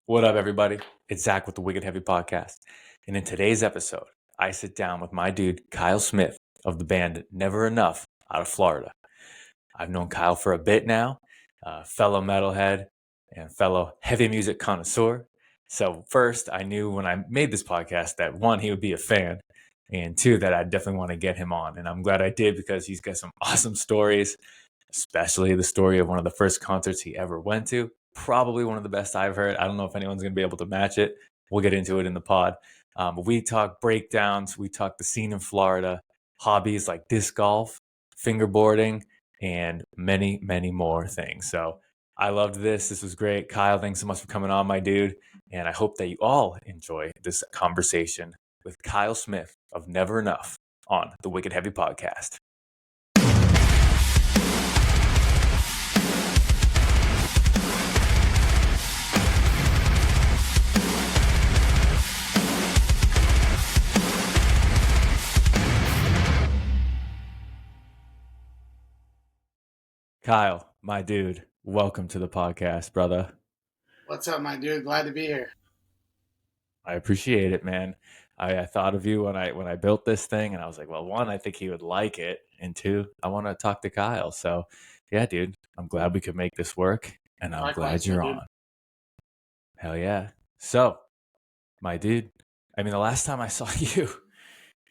What up, everybody? It's Zach with the Wicked Heavy Podcast. And in today's episode, I sit down with my dude, Kyle Smith of the band Never Enough out of Florida. I've known Kyle for a bit now, fellow metalhead and fellow heavy music connoisseur. So, first, I knew when I made this podcast that one, he would be a fan, and two, that I definitely want to get him on. And I'm glad I did because he's got some awesome stories, especially the story of one of the first concerts he ever went to. Probably one of the best I've heard. I don't know if anyone's going to be able to match it. We'll get into it in the pod. But we talk breakdowns. We talk the scene in Florida, hobbies like disc golf, fingerboarding, and many, many more things. So I loved this. This was great. Kyle, thanks so much for coming on, my dude. And I hope that you all enjoy this conversation with Kyle Smith of Never Enough on the Wicked Heavy Podcast. Kyle, my dude, welcome to the podcast, brother. What's up, my dude? Glad to be here. I appreciate it, man. I thought of you when I built this thing, and I was like, well, one, I think he would like it, and two, I want to talk to Kyle. So, yeah, dude, I'm glad we could make this work, and I'm glad you're on. Hell yeah. So, my dude, I mean, the last time I saw you,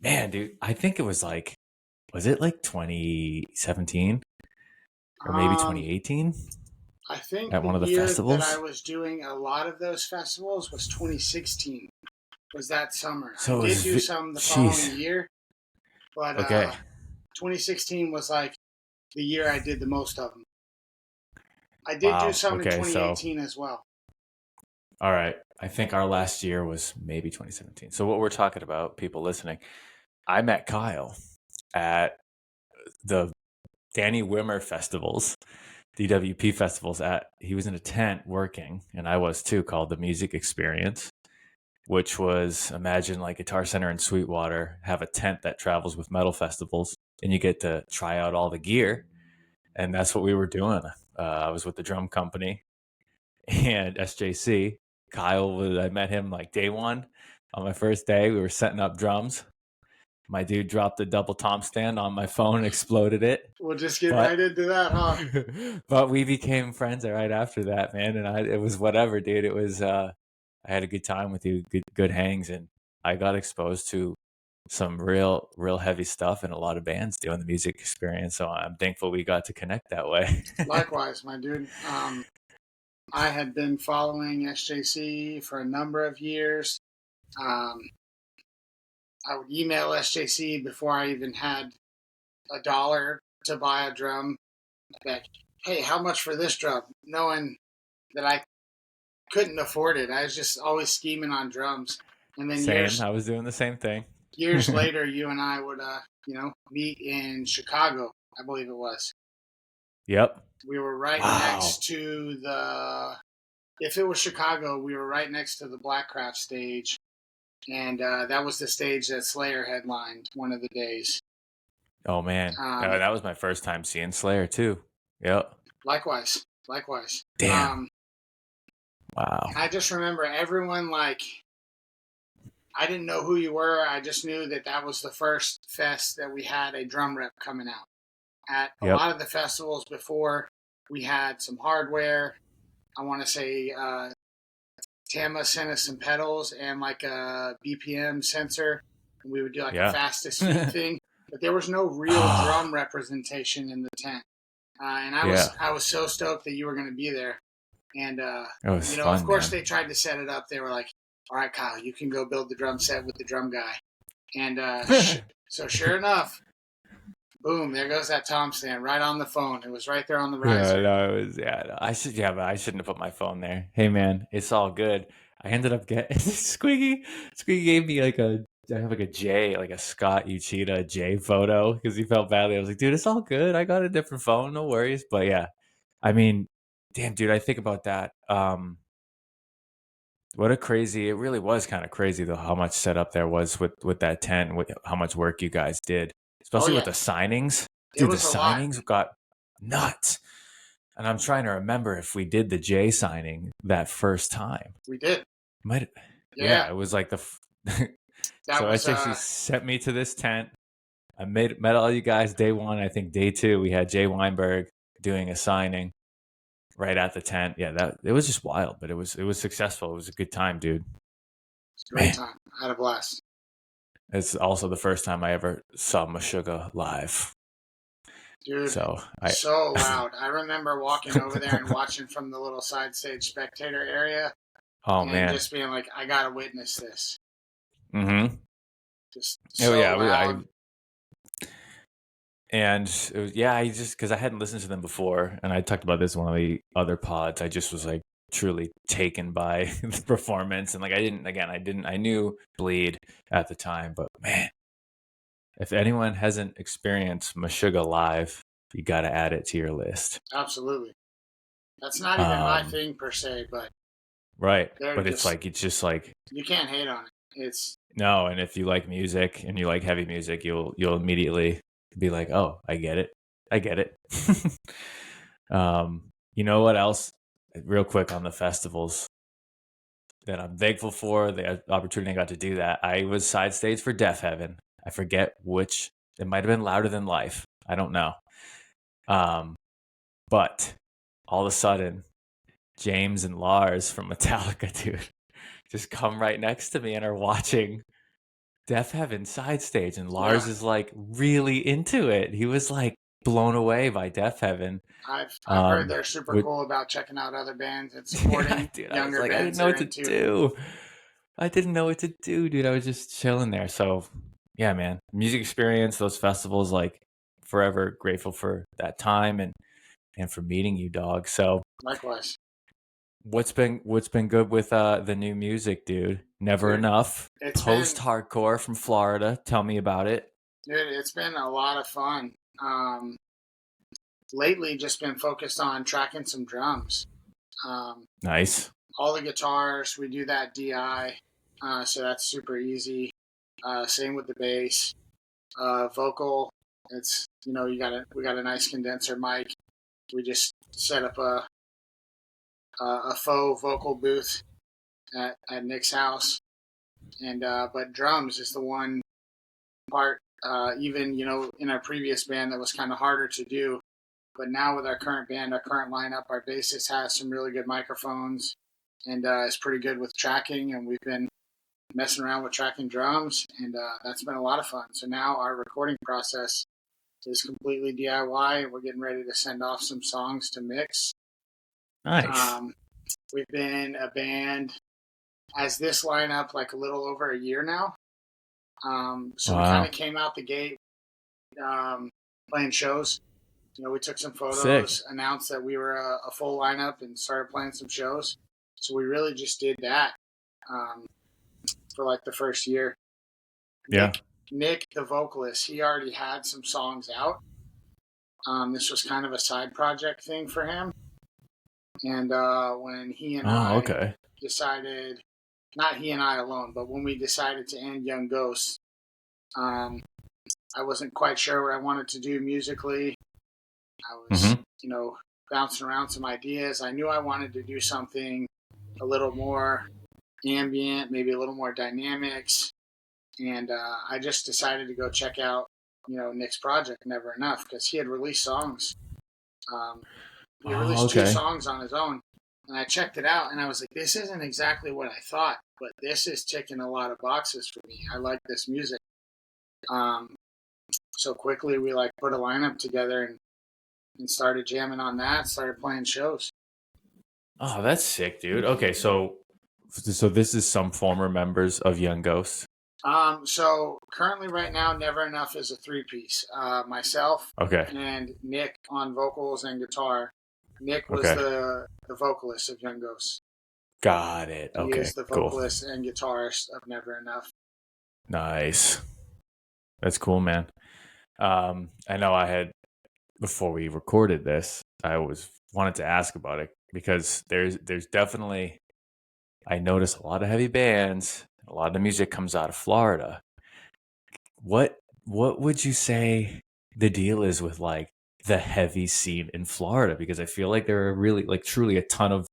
man, dude, I think it was like, was it like 2017 or maybe 2018? I think at one of the year festivals that I was doing a lot of those festivals was 2016. Was that summer? So I did do some the following year, but 2016 was like the year I did the most of them. I did do some in 2018 as well. All right. I think our last year was maybe 2017. So what we're talking about, people listening, I met Kyle at the Danny Wimmer festivals, DWP festivals. He was in a tent working, and I was too, called the Music Experience, which was, imagine like Guitar Center in Sweetwater have a tent that travels with metal festivals, and you get to try out all the gear. And that's what we were doing. I was with the drum company and SJC. I met him like day one. On my first day, we were setting up drums. My dude dropped the double tom stand on my phone and exploded it. We'll just get right into that, huh? But we became friends right after that, man. And it was whatever, dude. It was, I had a good time with you, good hangs. And I got exposed to some real heavy stuff and a lot of bands doing the Music Experience. So I'm thankful we got to connect that way. Likewise, my dude. I had been following SJC for a number of years. I would email SJC before I even had $1 to buy a drum. Like, hey, how much for this drum? Knowing that I couldn't afford it. I was just always scheming on drums. And then I was doing the same thing. Years later, you and I would, meet in Chicago, I believe it was. Yep. We were right next to if it was Chicago, we were right next to the Blackcraft stage. And that was the stage that Slayer headlined one of the days. Oh, man. That was my first time seeing Slayer, too. Yep. Likewise. Damn. Wow. And I just remember everyone, like, I didn't know who you were. I just knew that was the first fest that we had a drum rep coming out. At a lot of the festivals before, we had some hardware. I want to say Tama sent us some pedals and like a BPM sensor. And we would do like a fastest speed thing. But there was no real drum representation in the tent. And I was so stoked that you were going to be there. And, fun, of course, they tried to set it up. They were like, all right, Kyle, you can go build the drum set with the drum guy. And so sure enough, boom, there goes that tom stand right on the phone. It was right there on the riser. I shouldn't have put my phone there. Hey, man, it's all good. I ended up getting Squiggy gave me like I have like a J, like a Scott Uchida J photo because he felt badly. I was like, dude, it's all good. I got a different phone. No worries. But yeah, I mean, damn, dude, I think about that. It really was kind of crazy though, how much setup there was with that tent, with how much work you guys did, especially with the signings. Dude, the signings got nuts. And I'm trying to remember if we did the J signing that first time. We did. Yeah, it was like that so was it actually sent me to this tent. I met all you guys day one. I think day two we had Jay Weinberg doing a signing right at the tent. Yeah, it was just wild, but it was successful. It was a good time, dude. It's a great time. I had a blast. It's also the first time I ever saw Meshuggah live. Dude, so loud. I remember walking over there and watching from the little side stage spectator area. Oh, and man. just being like, I gotta witness this. Mm-hmm. Just so loud. And it was, I just, because I hadn't listened to them before, and I talked about this in one of the other pods, I just was like truly taken by the performance. And like, I knew Bleed at the time, but man, if anyone hasn't experienced Meshuggah live, you got to add it to your list. Absolutely. That's not even my thing per se, but. Right. But it's just like. You can't hate on it. No, and if you like music and you like heavy music, you'll immediately be like, oh, I get it. You know what else? Real quick on the festivals that I'm thankful for, the opportunity I got to do that. I was side stage for Deaf Heaven. I forget which. It might have been Louder Than Life. I don't know. But all of a sudden, James and Lars from Metallica, dude, just come right next to me and are watching Deaf Heaven side stage, and Lars is like really into it. He was like blown away by Deaf Heaven. I've heard they're super cool about checking out other bands and supporting younger bands. I didn't know what to do. I didn't know what to do, dude. I was just chilling there. So yeah, man, music experience, those festivals, like forever grateful for that time and for meeting you, dog. So likewise. What's been good with the new music, dude? Never Enough, post-hardcore from Florida. Tell me about it. Dude, it's been a lot of fun. Lately, just been focused on tracking some drums. Nice. All the guitars, we do that DI, so that's super easy. Same with the bass. Vocal, it's we got a nice condenser mic. We just set up a faux vocal booth at Nick's house, and but drums is the one part. Even in our previous band that was kind of harder to do, but now with our current band, our current lineup, our bassist has some really good microphones and is pretty good with tracking, and we've been messing around with tracking drums, and that's been a lot of fun. So now our recording process is completely DIY. We're getting ready to send off some songs to mix. Nice. We've been a band as this lineup like a little over a year now. So we kind of came out the gate playing shows. We took some photos, announced that we were a full lineup, and started playing some shows. So we really just did that for like the first year. Yeah. Nick, the vocalist, he already had some songs out. This was kind of a side project thing for him. And when he and I decided, not he and I alone, but when we decided to end Young Ghosts, I wasn't quite sure what I wanted to do musically. I was, bouncing around some ideas. I knew I wanted to do something a little more ambient, maybe a little more dynamics. And I just decided to go check out, Nick's project, Never Enough, because he had released songs. He released 2 songs on his own. And I checked it out, and I was like, this isn't exactly what I thought, but this is ticking a lot of boxes for me. I like this music. So quickly we put a lineup together and started jamming on that, started playing shows. Oh, that's sick, dude. Okay, so this is some former members of Young Ghosts? So currently right now, Never Enough is a 3-piece. Myself and Nick on vocals and guitar. Nick was the vocalist of Young Ghosts. Got it. Okay, he is the vocalist and guitarist of Never Enough. Nice. That's cool, man. I know I had, before we recorded this, I wanted to ask about it because there's definitely, I notice a lot of heavy bands, a lot of the music comes out of Florida. What would you say the deal is with the heavy scene in Florida, because I feel like there are really like truly a lot of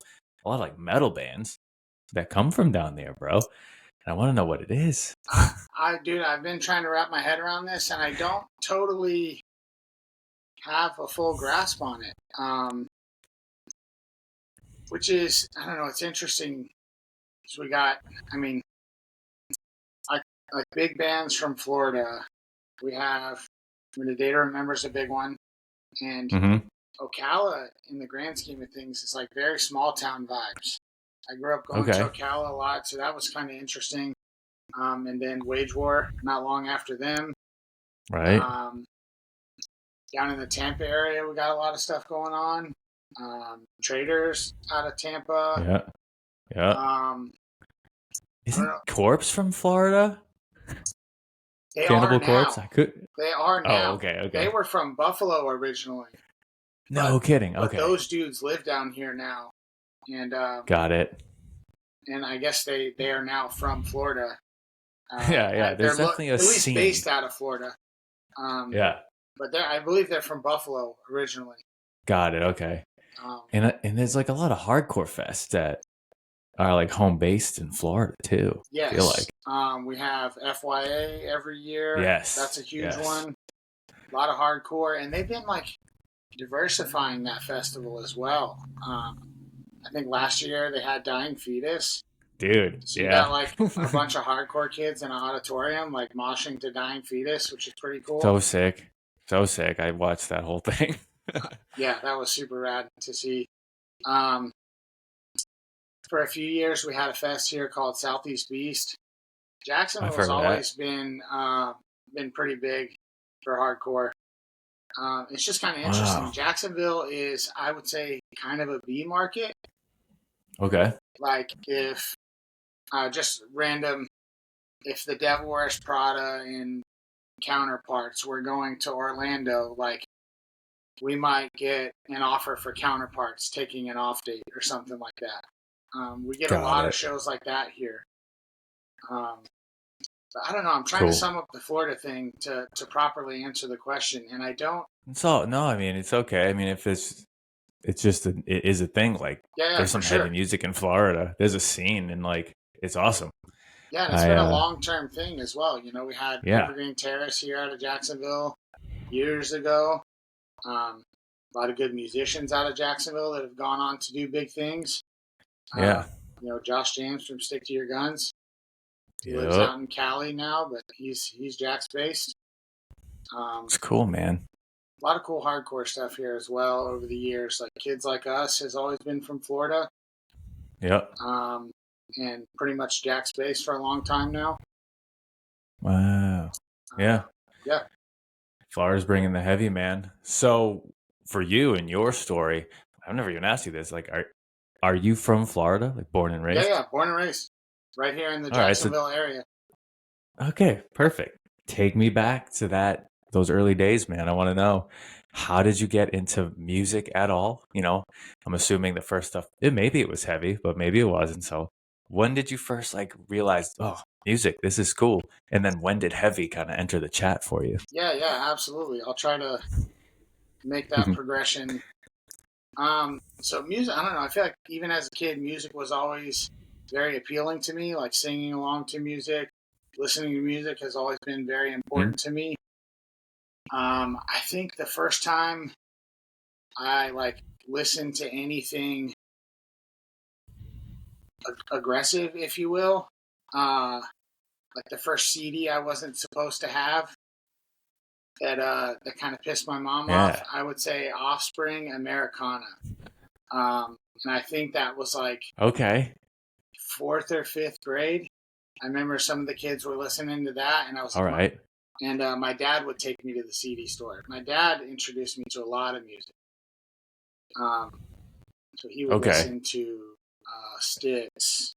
like metal bands that come from down there, bro. And I want to know what it is. Dude, I've been trying to wrap my head around this, and I don't totally have a full grasp on it. Which is, I don't know, it's interesting. So we got, I mean, like big bands from Florida. We have, I mean, the Day to Remember is a big one, and Ocala, in the grand scheme of things, is like very small town vibes. I grew up going to Ocala a lot, so that was kind of interesting. And then Wage War, not long after them. Right. Down in the Tampa area, we got a lot of stuff going on. Traders out of Tampa. Yeah. Isn't Corpse from Florida? Cannibal Corpse? They are now. Oh, okay. They were from Buffalo originally. No kidding. Okay. But those dudes live down here now. And got it. And I guess they are now from Florida. Yeah. There's definitely a scene. At least based out of Florida. Yeah. But I believe they're from Buffalo originally. Got it. Okay. And there's like a lot of hardcore fests that are like home based in Florida too. Yes. I feel like. We have FYA every year. Yes. That's a huge one. A lot of hardcore. And they've been like diversifying that festival as well. I think last year they had Dying Fetus. Dude, so you got like a bunch of hardcore kids in an auditorium like moshing to Dying Fetus, which is pretty cool. So sick. I watched that whole thing. Yeah, that was super rad to see. For a few years, we had a fest here called Southeast Beast. Jacksonville has always been pretty big for hardcore. It's just kind of interesting. Wow. Jacksonville is, I would say, kind of a B market. Okay. Like if just random, if the Devil Wears Prada and Counterparts were going to Orlando, like we might get an offer for Counterparts taking an off date or something like that. We get a lot of shows like that here. But I don't know. I'm trying to sum up the Florida thing to properly answer the question, and I don't. No, I mean, it's okay. I mean, if it's just it is a thing. Like there's some heavy music in Florida. There's a scene, and like it's awesome. Yeah, and it's been a long-term thing as well. You know, we had Evergreen Terrace here out of Jacksonville years ago. A lot of good musicians out of Jacksonville that have gone on to do big things. You know, Josh James from Stick to Your Guns. He lives out in Cali now, but he's Jax based. It's cool, man. A lot of cool hardcore stuff here as well over the years. Like Kids Like Us has always been from Florida. Yep. And pretty much Jax based for a long time now. Wow. Yeah. Yeah. Florida's bringing the heavy, man. So for you and your story, I've never even asked you this. Like, are you from Florida? Like born and raised? Yeah, born and raised. Right here in the Jacksonville area. Okay, perfect. Take me back to those early days, man. I want to know, how did you get into music at all? You know, I'm assuming the first stuff, maybe it was heavy, but maybe it wasn't. So when did you first like realize, oh, music, this is cool? And then when did heavy kind of enter the chat for you? Yeah, absolutely. I'll try to make that progression. So music, I don't know. I feel like even as a kid, music was always very appealing to me. Like singing along to music, listening to music has always been very important to me. I think the first time I like listened to anything aggressive, if you will, like the first CD I wasn't supposed to have that kind of pissed my mom off, I would say Offspring Americana. And I think that was like 4th or 5th grade. I remember some of the kids were listening to that, and I was like, all right. And my dad would take me to the CD store. My dad introduced me to a lot of music. So he would listen to Styx.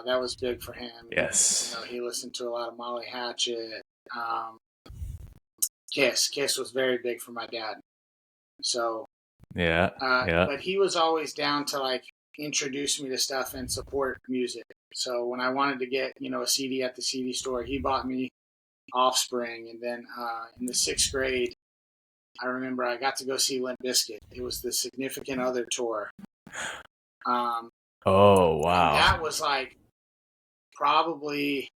That was big for him. Yes. You know, he listened to a lot of Molly Hatchet. Kiss. Kiss was very big for my dad. So but he was always down to like introduce me to stuff and support music. So when I wanted to get, you know, a CD at the CD store, he bought me Offspring. And then in the 6th grade, I remember I got to go see Limp Bizkit. It was the Significant Other tour. Oh, wow. And that was like probably,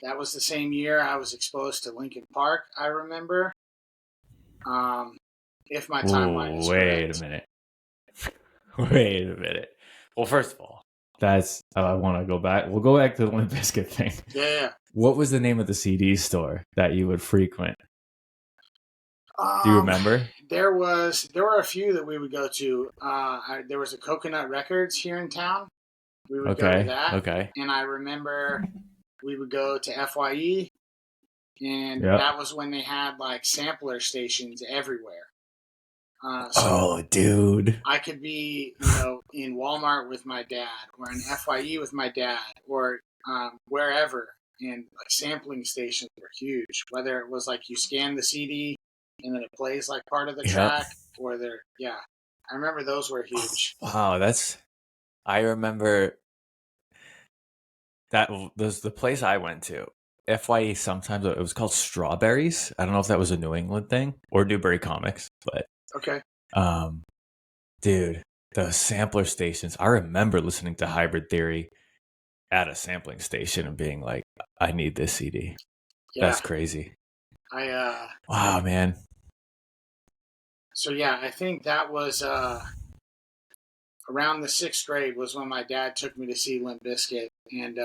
that was the same year I was exposed to Linkin Park, I remember. If my timeline is correct. Wait a minute. Well, first of all, that's, I want to go back. We'll go back to the Limp Bizkit thing. Yeah. What was the name of the CD store that you would frequent? Do you remember? There were a few that we would go to. There was a Coconut Records here in town. We would go to that. Okay. And I remember we would go to FYE, and that was when they had like sampler stations everywhere. So dude. I could be, in Walmart with my dad, or in FYE with my dad, or wherever. And like sampling stations were huge. Whether it was like you scan the CD and then it plays like part of the track, or I remember those were huge. Wow, I remember that was the place I went to. FYE, sometimes it was called Strawberries. I don't know if that was a New England thing or Newbury Comics, but okay. Dude, the sampler stations. I remember listening to Hybrid Theory at a sampling station and being like, I need this CD. Yeah. That's crazy. Wow, man. So I think that was around the 6th grade was when my dad took me to see Limp Bizkit, and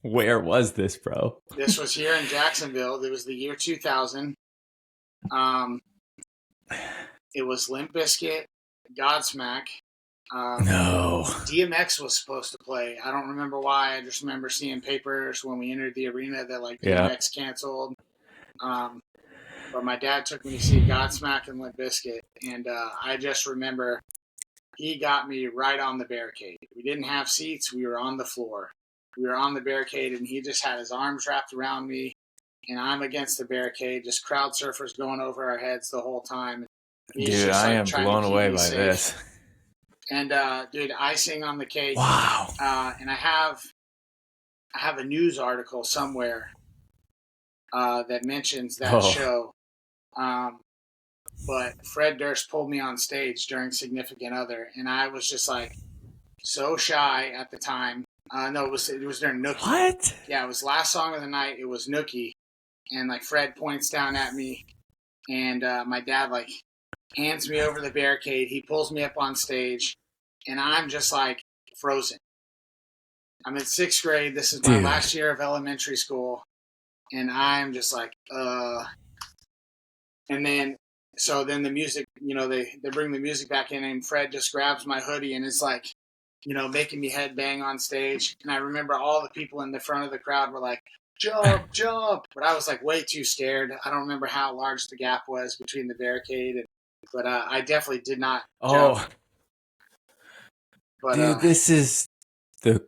where was this, bro? This was here in Jacksonville. It was the year 2000. It was Limp Bizkit, Godsmack. No. DMX was supposed to play. I don't remember why. I just remember seeing papers when we entered the arena that like DMX canceled. But my dad took me to see Godsmack and Limp Bizkit, and I just remember he got me right on the barricade. We didn't have seats. We were on the floor. We were on the barricade, and he just had his arms wrapped around me, and I'm against the barricade, just crowd surfers going over our heads the whole time. He's dude, just, I am blown away by safe. This. And dude, icing on the cake. Wow. And I have a news article somewhere that mentions that show. But Fred Durst pulled me on stage during Significant Other, and I was just like so shy at the time. No, it was during Nookie. What? Yeah, it was last song of the night. It was Nookie, and like Fred points down at me, and my dad like hands me over the barricade. He pulls me up on stage, and I'm just like frozen. I'm in 6th grade. This is my last year of elementary school, and I'm just like, And then the music, they bring the music back in, and Fred just grabs my hoodie and is like, making me headbang on stage. And I remember all the people in the front of the crowd were like, jump, jump. But I was like way too scared. I don't remember how large the gap was between the barricade, but I definitely did not jump. But, dude, this is the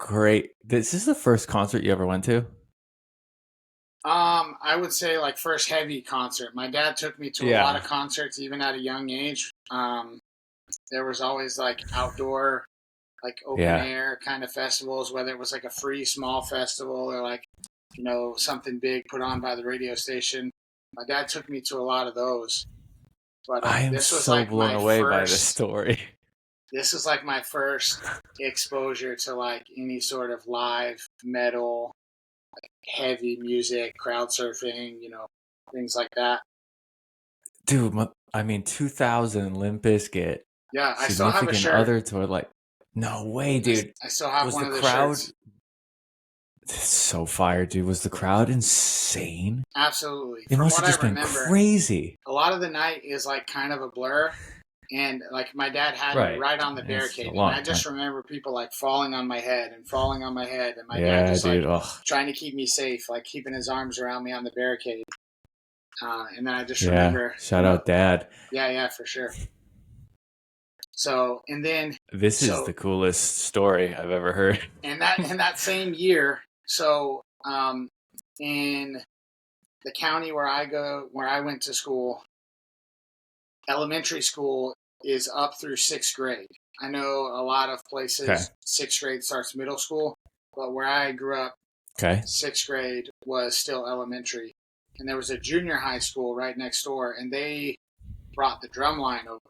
first concert you ever went to? I would say like first heavy concert. My dad took me to a lot of concerts, even at a young age. There was always like outdoor, like open air kind of festivals, whether it was like a free small festival or like, something big put on by the radio station. My dad took me to a lot of those. But I am this was so like blown away by this story. This was like my first exposure to like any sort of live metal, heavy music, crowd surfing, things like that. Dude, 2000 Limp Bizkit. Yeah, I still have a shirt. Other tour, like, no way, dude. I still have one of the shirts. It's so fire, dude. Was the crowd insane? Absolutely. It must have just been crazy. A lot of the night is like kind of a blur. And like my dad had me right on the barricade, and I just remember people like falling on my head, and my dad just like trying to keep me safe, like keeping his arms around me on the barricade. And then I just remember, shout out, Dad. Yeah, for sure. So, and then this is the coolest story I've ever heard. And that same year, so in the county where I went to school. Elementary school is up through 6th grade. I know a lot of places 6th grade starts middle school, but where I grew up, 6th grade was still elementary. and there was a junior high school right next door, and they brought the drum line over.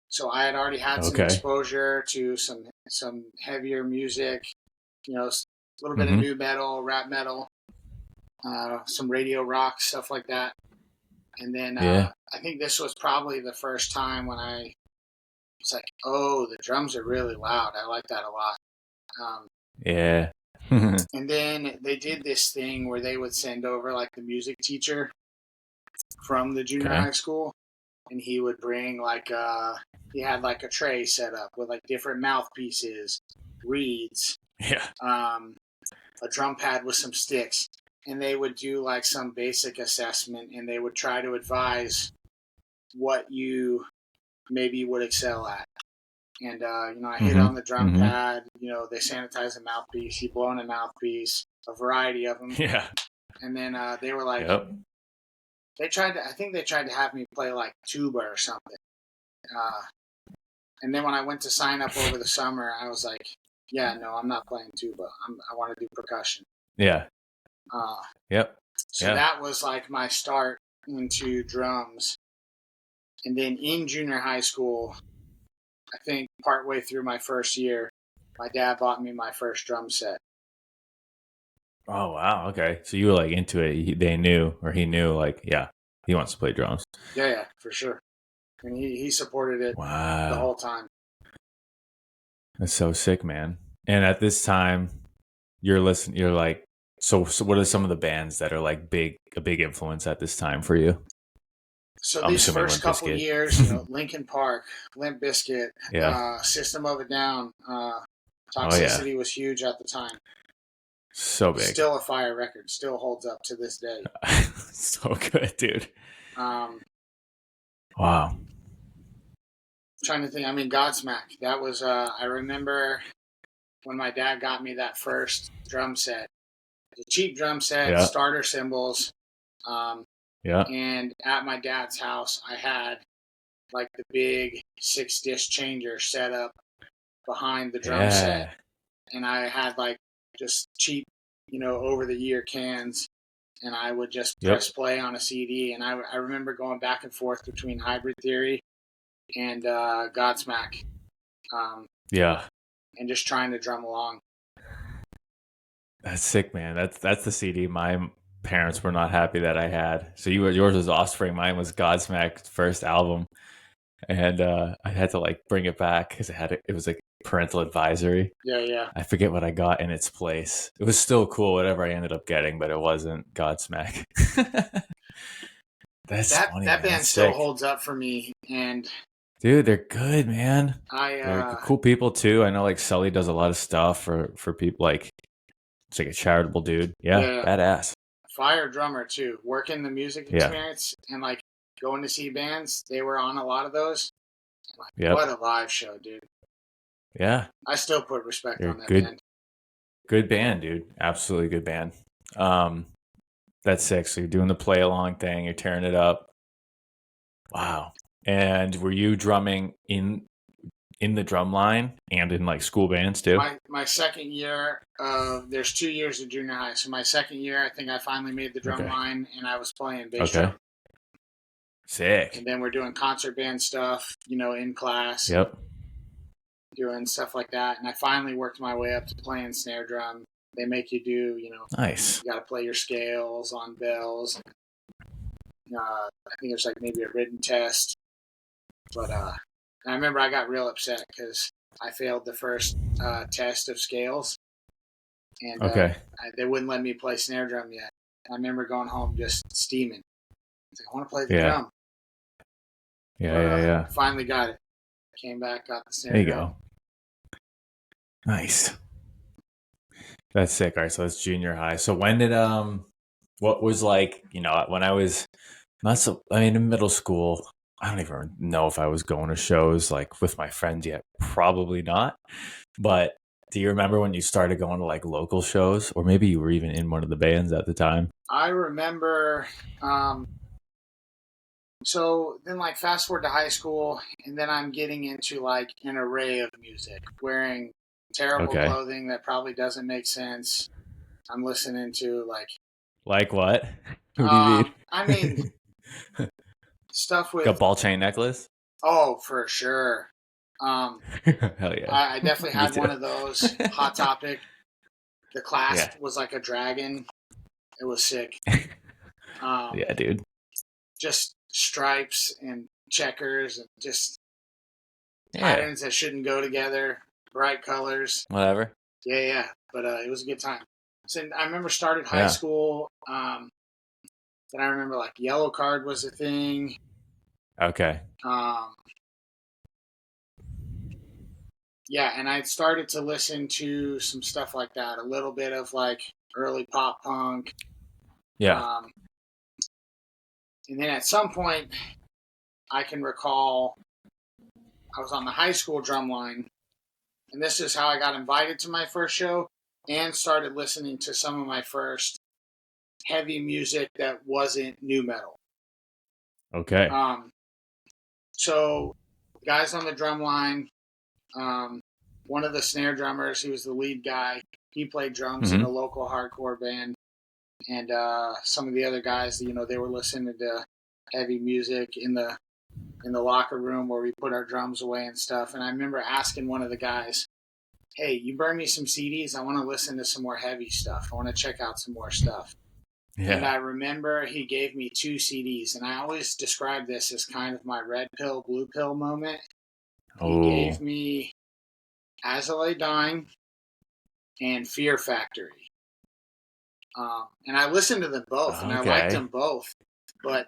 So I had already had some Okay. exposure to some heavier music, a little bit of Mm-hmm. new metal, rap metal, some radio rock, stuff like that. And then Yeah. I think this was probably the first time when I was like, oh, the drums are really loud. I like that a lot. Yeah. And then they did this thing where they would send over like the music teacher from the junior Okay. high school, and he would bring he had like a tray set up with like different mouthpieces, reeds, Yeah. a drum pad with some sticks, and they would do like some basic assessment, and they would try to advise what you maybe would excel at. And I hit Mm-hmm. on the drum Mm-hmm. pad. They sanitize a mouthpiece. You blow in a mouthpiece, a variety of them. Yeah. And then they were like, Yep. I think they tried to have me play like tuba or something. And then when I went to sign up over the summer, I was like, yeah, no, I'm not playing tuba. I want to do percussion. Yeah. Yep. So Yeah. that was like my start into drums. And then in junior high school, I think partway through my first year, my dad bought me my first drum set. Oh wow. Okay. So you were like into it. They knew, or he knew, like, yeah, he wants to play drums. Yeah, for sure. And he supported it the Wow. whole time. That's so sick, man. And at this time, you're listening. You're like, so what are some of the bands that are like a big influence at this time for you? So I'm these assuming first Limp couple Bizkit. years, Linkin Park, Limp Bizkit, Yeah. System of a Down, Oh yeah. Toxicity was huge at the time. So big. Still a fire record. Still holds up to this day. So good, dude. Wow. Trying to think. I mean, Godsmack. That was. I remember when my dad got me that first drum set. The cheap drum set, Yeah. starter cymbals. Yeah. And at my dad's house, I had like the big 6-disc changer set up behind the drum set, and I had like just cheap, over the ear cans, and I would just press play on a CD. And I remember going back and forth between Hybrid Theory and Godsmack, Yeah. and just trying to drum along. That's sick, man. That's the CD my parents were not happy that I had. So yours was Offspring, mine was Godsmack's first album, and I had to like bring it back because it was like parental advisory. Yeah. I forget what I got in its place. It was still cool, whatever I ended up getting, but it wasn't Godsmack. That's funny. That man. band That's still sick. holds up for me, and Dude, they're good, man. They're I cool people too. I know like Sully does a lot of stuff for people, like it's like a charitable dude. Yeah, badass. fire drummer too. Working the music experience and like going to see bands, they were on a lot of those. Like, what a live show, dude. Yeah. I still put respect on that good, band. Good band, dude. Absolutely good band. That's sick. So you're doing the play along thing, you're tearing it up. Wow. And were you drumming in the drum line and in like school bands too? My second year of there's 2 years of junior high. So my second year, I think I finally made the drum line, and I was playing bass drum. Sick. And then we're doing concert band stuff, in class. Yep. Doing stuff like that, and I finally worked my way up to playing snare drum. They make you do, nice. You got to play your scales on bells. I think there's like maybe a written test, but I remember I got real upset because I failed the first test of scales, and they wouldn't let me play snare drum yet. I remember going home just steaming. I want to play the drum. Yeah. Finally got it. Came back, got the snare drum. There you go. Nice. That's sick. All right, so that's junior high. So when did what was like, when I was in middle school, I don't even know if I was going to shows like with my friends yet. Probably not. But do you remember when you started going to like local shows, or maybe you were even in one of the bands at the time? I remember. So then, like, fast forward to high school, and then I'm getting into like an array of music, wearing terrible clothing that probably doesn't make sense. I'm listening to like what? What do you mean? I mean, stuff with Got ball chain necklace? for sure. Hell yeah. I definitely Me had too. one of those. Hot Topic. The clasp Yeah. was like a dragon. It was sick. Yeah, dude. Just stripes and checkers and just Yeah. patterns that shouldn't go together. Bright colors. Whatever. Yeah. But it was a good time. So I remember started high Yeah. school. Then I remember like yellow card was a thing. Okay. Yeah, and I started to listen to some stuff like that. A little bit of like early pop punk. Yeah. And then at some point, I can recall I was on the high school drum line, and this is how I got invited to my first show and started listening to some of my first heavy music that wasn't nu metal. Okay. So guys on the drum line, one of the snare drummers, he was the lead guy. He played drums in a local hardcore band, and some of the other guys, they were listening to heavy music in the locker room where we put our drums away and stuff. And I remember asking one of the guys, "Hey, you burn me some CDs? I want to listen to some more heavy stuff. I want to check out some more stuff." Yeah. And I remember he gave me 2 CDs, and I always describe this as kind of my red pill, blue pill moment. He gave me As I Lay Dying and Fear Factory. And I listened to them both, and I liked them both. But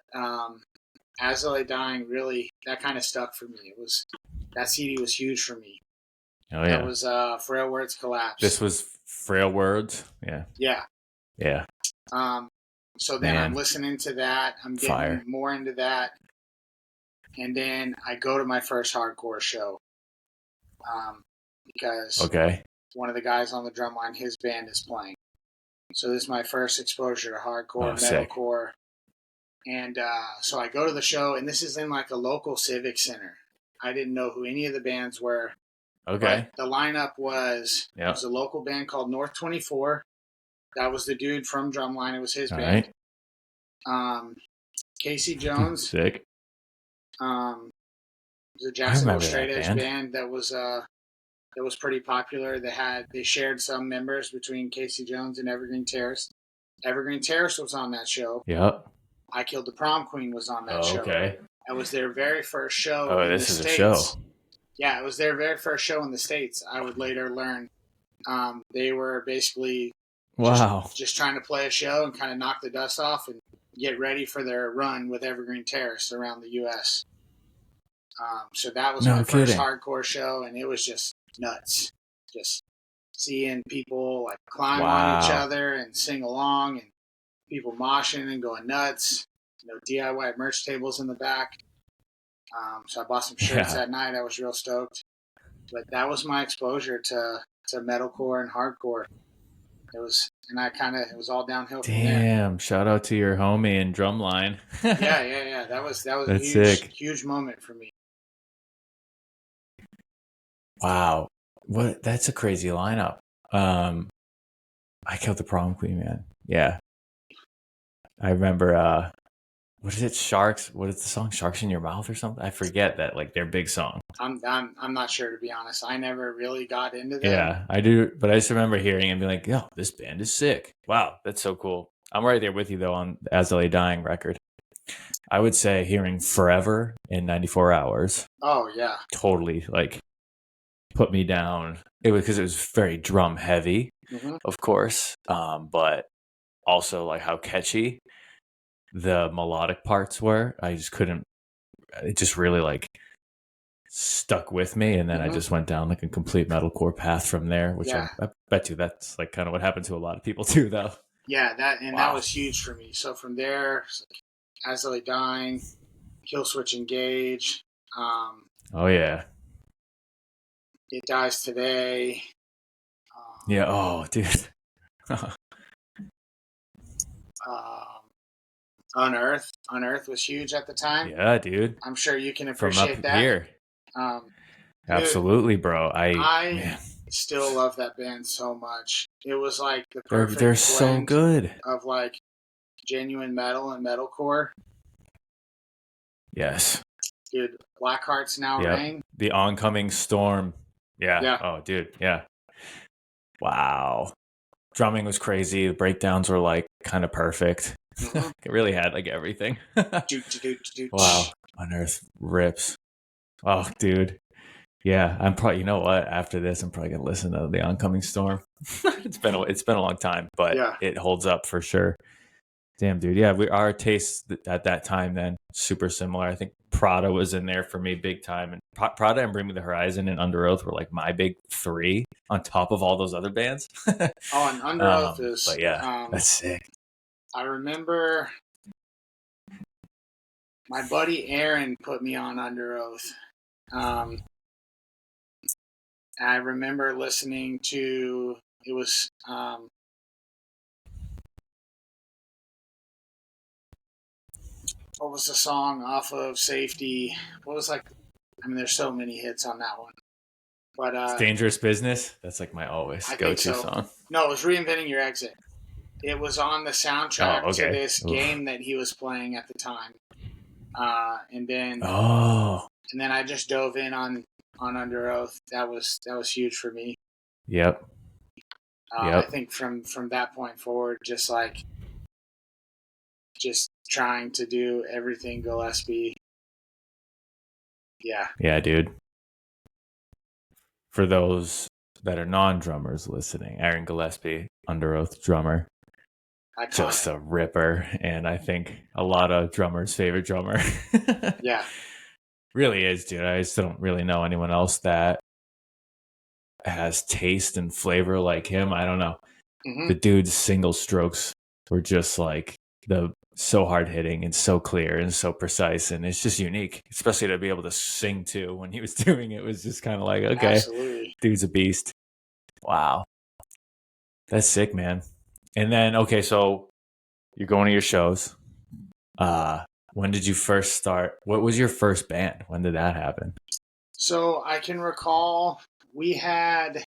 As I Lay Dying, really, that kind of stuck for me. That CD was huge for me. Oh, yeah. That was Frail Words Collapse. This was Frail Words? Yeah. Yeah. Yeah. So then I'm listening to that. I'm getting more into that. And then I go to my first hardcore show. Because one of the guys on the drum line, his band is playing. So this is my first exposure to hardcore, metalcore. And so I go to the show, and this is in like a local civic center. I didn't know who any of the bands were. Okay. But the lineup was, it was a local band called North 24. That was the dude from Drumline. It was his band. Casey Jones. Sick. It was a Jacksonville straight edge band that was pretty popular. They shared some members between Casey Jones and Evergreen Terrace. Evergreen Terrace was on that show. Yep. I Killed the Prom Queen was on that show. Okay. It was their very first show in the States. A show. Yeah, it was their very first show in the States. I would later learn they were basically just trying to play a show and kind of knock the dust off and get ready for their run with Evergreen Terrace around the U.S. So that was my first hardcore show, and it was just nuts. Just seeing people like climb on each other and sing along, and people moshing and going nuts. DIY merch tables in the back. So I bought some shirts that night. I was real stoked. But that was my exposure to metalcore and hardcore. It was all downhill from there. Damn! Shout out to your homie in Drumline. Yeah. That was a huge moment for me. Wow, that's a crazy lineup. I Killed the Prom Queen, man. Yeah, I remember. What is it? Sharks? What is the song? Sharks in Your Mouth or something? I forget that, like, their big song. I'm not sure, to be honest. I never really got into them. Yeah, I do, but I just remember hearing and being like, "Yo, this band is sick! Wow, that's so cool." I'm right there with you though on As I Lay Dying record. I would say hearing Forever in 94 Hours. Oh yeah, totally like put me down. It was because it was very drum heavy, of course, but also like how catchy the melodic parts were. I just couldn't. It just really like stuck with me, and then I just went down like a complete metalcore path from there. Which I bet you that's like kind of what happened to a lot of people too, though. Yeah, that was huge for me. So from there, As I Lay Dying, Kill Switch Engage. Oh yeah. It Dies Today. Yeah. Oh, dude. Unearth was huge at the time. Yeah, dude. I'm sure you can appreciate that. Here. Absolutely, bro. I still love that band so much. It was like the perfect they're so good of like genuine metal and metalcore. Yes. Dude, Black Hearts Now Yep. Ring. The Oncoming Storm. Yeah. Oh, dude. Yeah. Wow. Drumming was crazy. The breakdowns were like kind of perfect. Mm-hmm. It really had like everything. Wow. Unearth rips. Oh, dude. Yeah, I'm probably. You know what? After this, I'm probably gonna listen to the Oncoming Storm. It's been a long time, but it holds up for sure. Damn, dude. Yeah, our tastes at that time then super similar. I think Prada was in there for me big time, and Prada and Bring Me the Horizon and Under Oath were like my big three on top of all those other bands. Oh, and Under Oath is. But yeah, that's sick. I remember my buddy Aaron put me on Under Oath. I remember listening to it was what was the song off of Safety? What was like? I mean, there's so many hits on that one. But it's Dangerous Business. That's like my always go-to song. No, it was Reinventing Your Exit. It was on the soundtrack to this game that he was playing at the time. And then I just dove in on Under Oath. That was huge for me. Yep. I think from that point forward, just trying to do everything Gillespie. Yeah. Yeah, dude. For those that are non-drummers listening, Aaron Gillespie, Under Oath drummer. Just a ripper, and I think a lot of drummers' favorite drummer. Yeah. Really is, dude. I just don't really know anyone else that has taste and flavor like him. I don't know. Mm-hmm. The dude's single strokes were just like so hard hitting and so clear and so precise, and it's just unique, especially to be able to sing too. When he was doing it, was just kind of like, okay, absolutely. Dude's a beast. Wow, that's sick, man. And then, okay, so you're going to your shows. When did you first start? What was your first band? When did that happen? So I can recall we had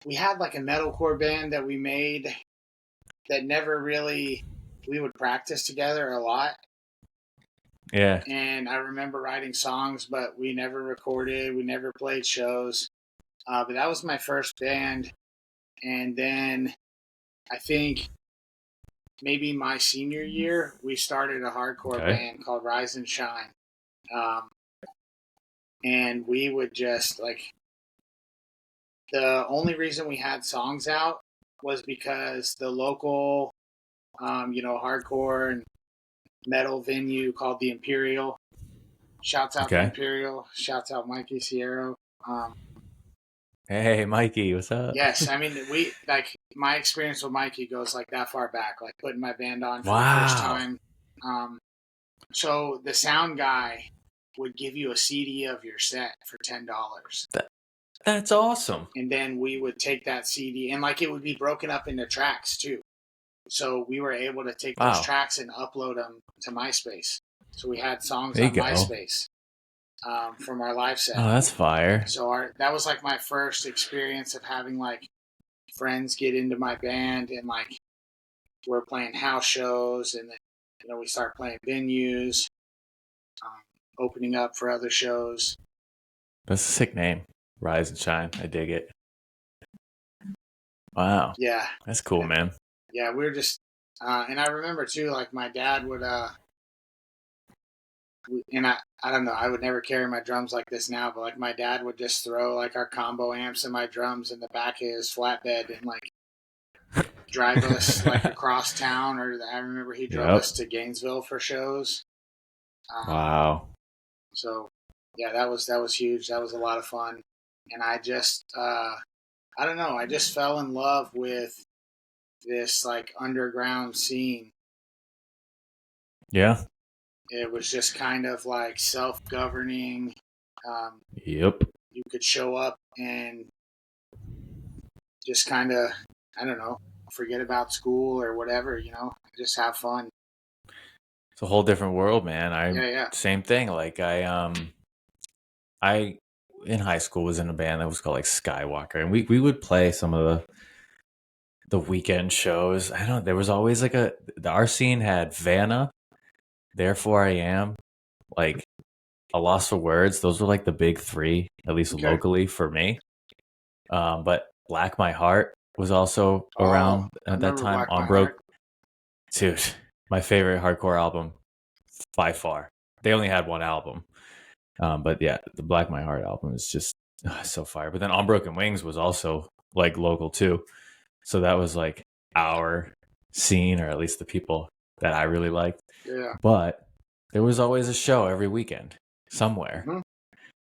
like a metalcore band that we made that never really, we would practice together a lot. Yeah. And I remember writing songs, but we never recorded. We never played shows. But that was my first band. And then I think maybe my senior year, we started a hardcore band called Rise and Shine. And we would just the only reason we had songs out was because the local, hardcore and metal venue called the Imperial. Shouts out to Imperial. Shouts out Mikey Sierra. Hey, Mikey, what's up? Yes, I mean, my experience with Mikey goes that far back, putting my band on for the first time. So the sound guy would give you a CD of your set for $10. That's awesome. And then we would take that CD, and it would be broken up into tracks too. So we were able to take those tracks and upload them to MySpace. So we had songs on MySpace from our live set. Oh, that's fire. So that was my first experience of having friends get into my band, and we're playing house shows, and then we start playing venues, opening up for other shows. That's a sick name. Rise and Shine. I dig it. Wow. Yeah. That's cool, man. Yeah, we were just, and I remember too, my dad would, and I don't know, I would never carry my drums like this now, but my dad would just throw our combo amps and my drums in the back of his flatbed and drive us across town, or I remember he drove us to Gainesville for shows. Wow. So yeah, that was huge. That was a lot of fun. And I just, I don't know, I just fell in love with this underground scene. Yeah. It was just kind of self-governing. Yep. You could show up and just kind of, I don't know, forget about school or whatever, just have fun. It's a whole different world, man. Same thing. I in high school was in a band that was called Skywalker, and we would play some of the weekend shows. I don't. There was always like our scene had Vanna, Therefore I Am, like A Loss for Words. Those were like the big three, at least Okay. locally for me. But Black My Heart was also around I at that remember time. Black On My Broke, Heart. dude, my favorite hardcore album by far. They only had one album, but yeah, the Black My Heart album is just so fire. But then On Broken Wings was also like local too, so that was like our scene, or at least the people that I really liked. Yeah. But there was always a show every weekend somewhere. Mm-hmm.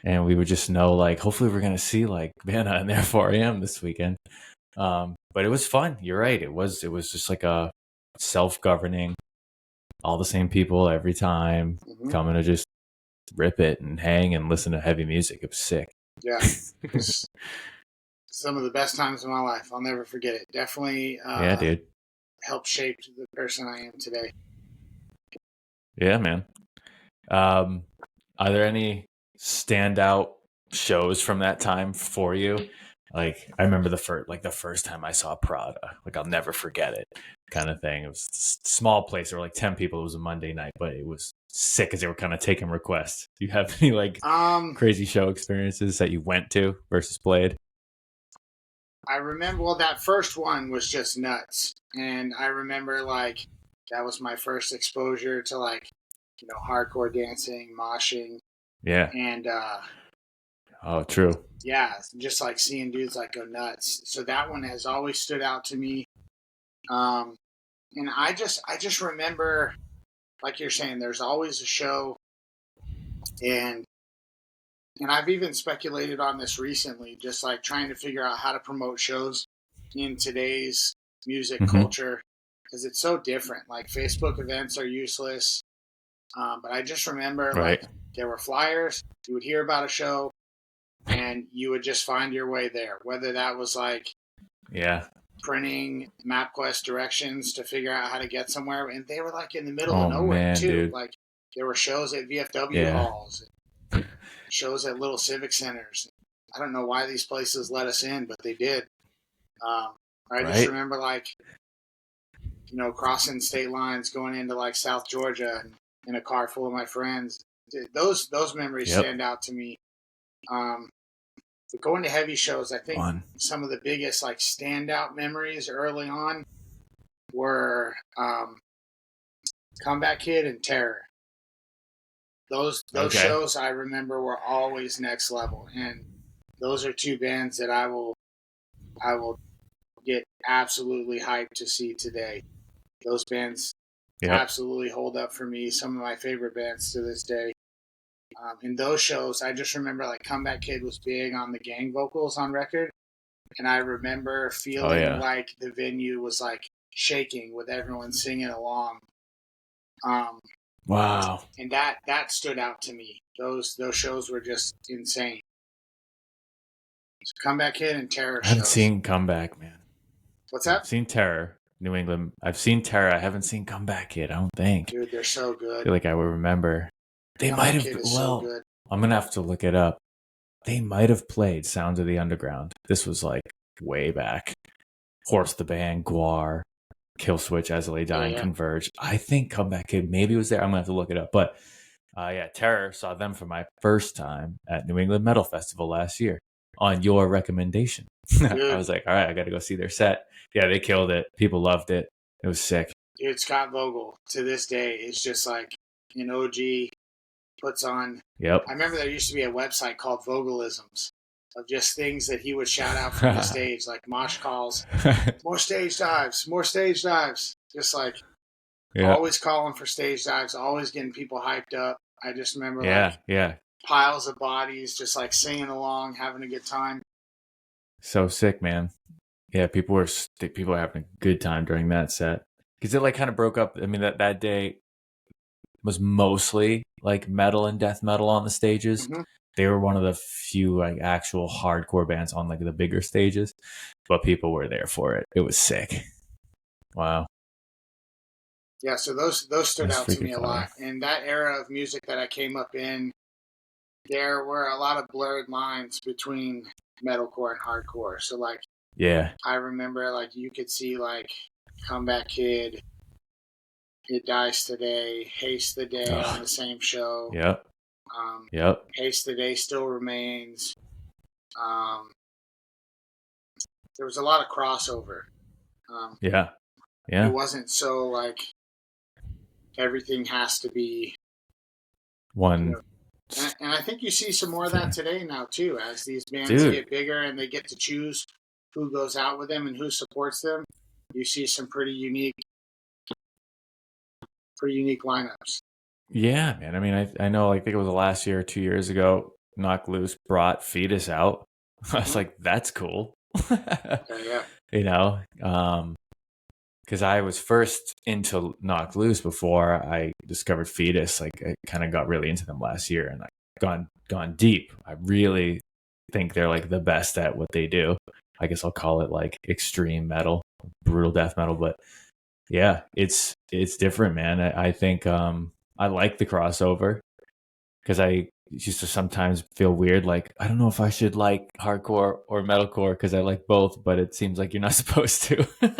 And we would just know, like, hopefully we're going to see, like, Vanna and Therefore I Am this weekend. But it was fun. You're right. It was just like a self-governing, all the same people every time, coming to just rip it and hang and listen to heavy music. It was sick. Yeah. It was some of the best times of my life. I'll never forget it. Definitely Yeah, dude. helped shape the person I am today. Yeah, man. Are there any standout shows from that time for you? Like, I remember the first time I saw Prada, like I'll never forget it, kind of thing. It was a small place. There were like 10 people. It was a Monday night, but it was sick because they were kind of taking requests. Do you have any like crazy show experiences that you went to versus played? I remember, that first one was just nuts. And I remember, like, that was my first exposure to, like, hardcore dancing, moshing. Yeah. And, oh, true. Yeah, just like seeing dudes like go nuts. So that one has always stood out to me. And I just remember, like you're saying, there's always a show, and I've even speculated on this recently, just like trying to figure out how to promote shows in today's music culture, because it's so different. Like Facebook events are useless, but I just remember like there were flyers. You would hear about a show, and you would just find your way there. Whether that was like printing MapQuest directions to figure out how to get somewhere, and they were like in the middle of nowhere too. Dude. Like there were shows at VFW halls, shows at little civic centers. I don't know why these places let us in, but they did. I just remember like crossing state lines, going into like South Georgia in a car full of my friends. Those memories stand out to me. But going to heavy shows, I think some of the biggest like standout memories early on were Comeback Kid and Terror. Those shows I remember were always next level, and those are two bands that I will get absolutely hyped to see today. Those bands absolutely hold up for me. Some of my favorite bands to this day. In those shows, I just remember like Comeback Kid was big on the gang vocals on record, and I remember feeling like the venue was like shaking with everyone singing along. Wow! And that stood out to me. Those shows were just insane. So Comeback Kid and Terror shows. I haven't seen Comeback, man. What's that? I've seen Terror, New England. I've seen Terror. I haven't seen Comeback Kid. I don't think. Dude, they're so good. I feel like I would remember. They might have. Well, so I'm gonna have to look it up. They might have played Sounds of the Underground. This was like way back. Horse the Band, Guar, Killswitch, As I Lay Dying, Converge. I think Comeback Kid maybe was there. I'm gonna have to look it up. But Terror, saw them for my first time at New England Metal Festival last year on your recommendation. I was like, all right, I got to go see their set. Yeah, they killed it. People loved it. It was sick. Dude, Scott Vogel to this day is just like an OG. Puts on. Yep. I remember there used to be a website called Vogelisms of just things that he would shout out from the stage, like mosh calls, more stage dives. Just like always calling for stage dives, always getting people hyped up. I just remember piles of bodies just like singing along, having a good time. So sick, man. Yeah, people were having a good time during that set because it like kind of broke up. I mean, that day was mostly like metal and death metal on the stages. They were one of the few like actual hardcore bands on like the bigger stages, but people were there for it. It was sick. Wow. Yeah, so those stood out to me a lot. In that era of music that I came up in, there were a lot of blurred lines between metalcore and hardcore. So like Yeah. I remember like you could see like Comeback Kid, It Dies Today, Haste the Day on Oh, the same show. yep. Yep. Haste the Day Still Remains. Um, there was a lot of crossover. Yeah. It Yeah. wasn't so like everything has to be, you One know. And I think you see some more of that thing. today now too, as these bands Dude. get bigger and they get to choose who goes out with them and who supports them. You see some pretty unique lineups. Yeah, man. I mean, I know, like, I think it was the last year or 2 years ago, Knock Loose brought Fetus out. I was Mm-hmm. like, that's cool. Okay, yeah. You know, because I was first into Knock Loose before I discovered Fetus. Like, I kind of got really into them last year, and I gone deep. I really think they're like the best at what they do. I guess I'll call it like extreme metal, brutal death metal, but yeah, it's different, man. I think I like the crossover because I used to sometimes feel weird, like I don't know if I should like hardcore or metalcore because I like both, but it seems like you're not supposed to.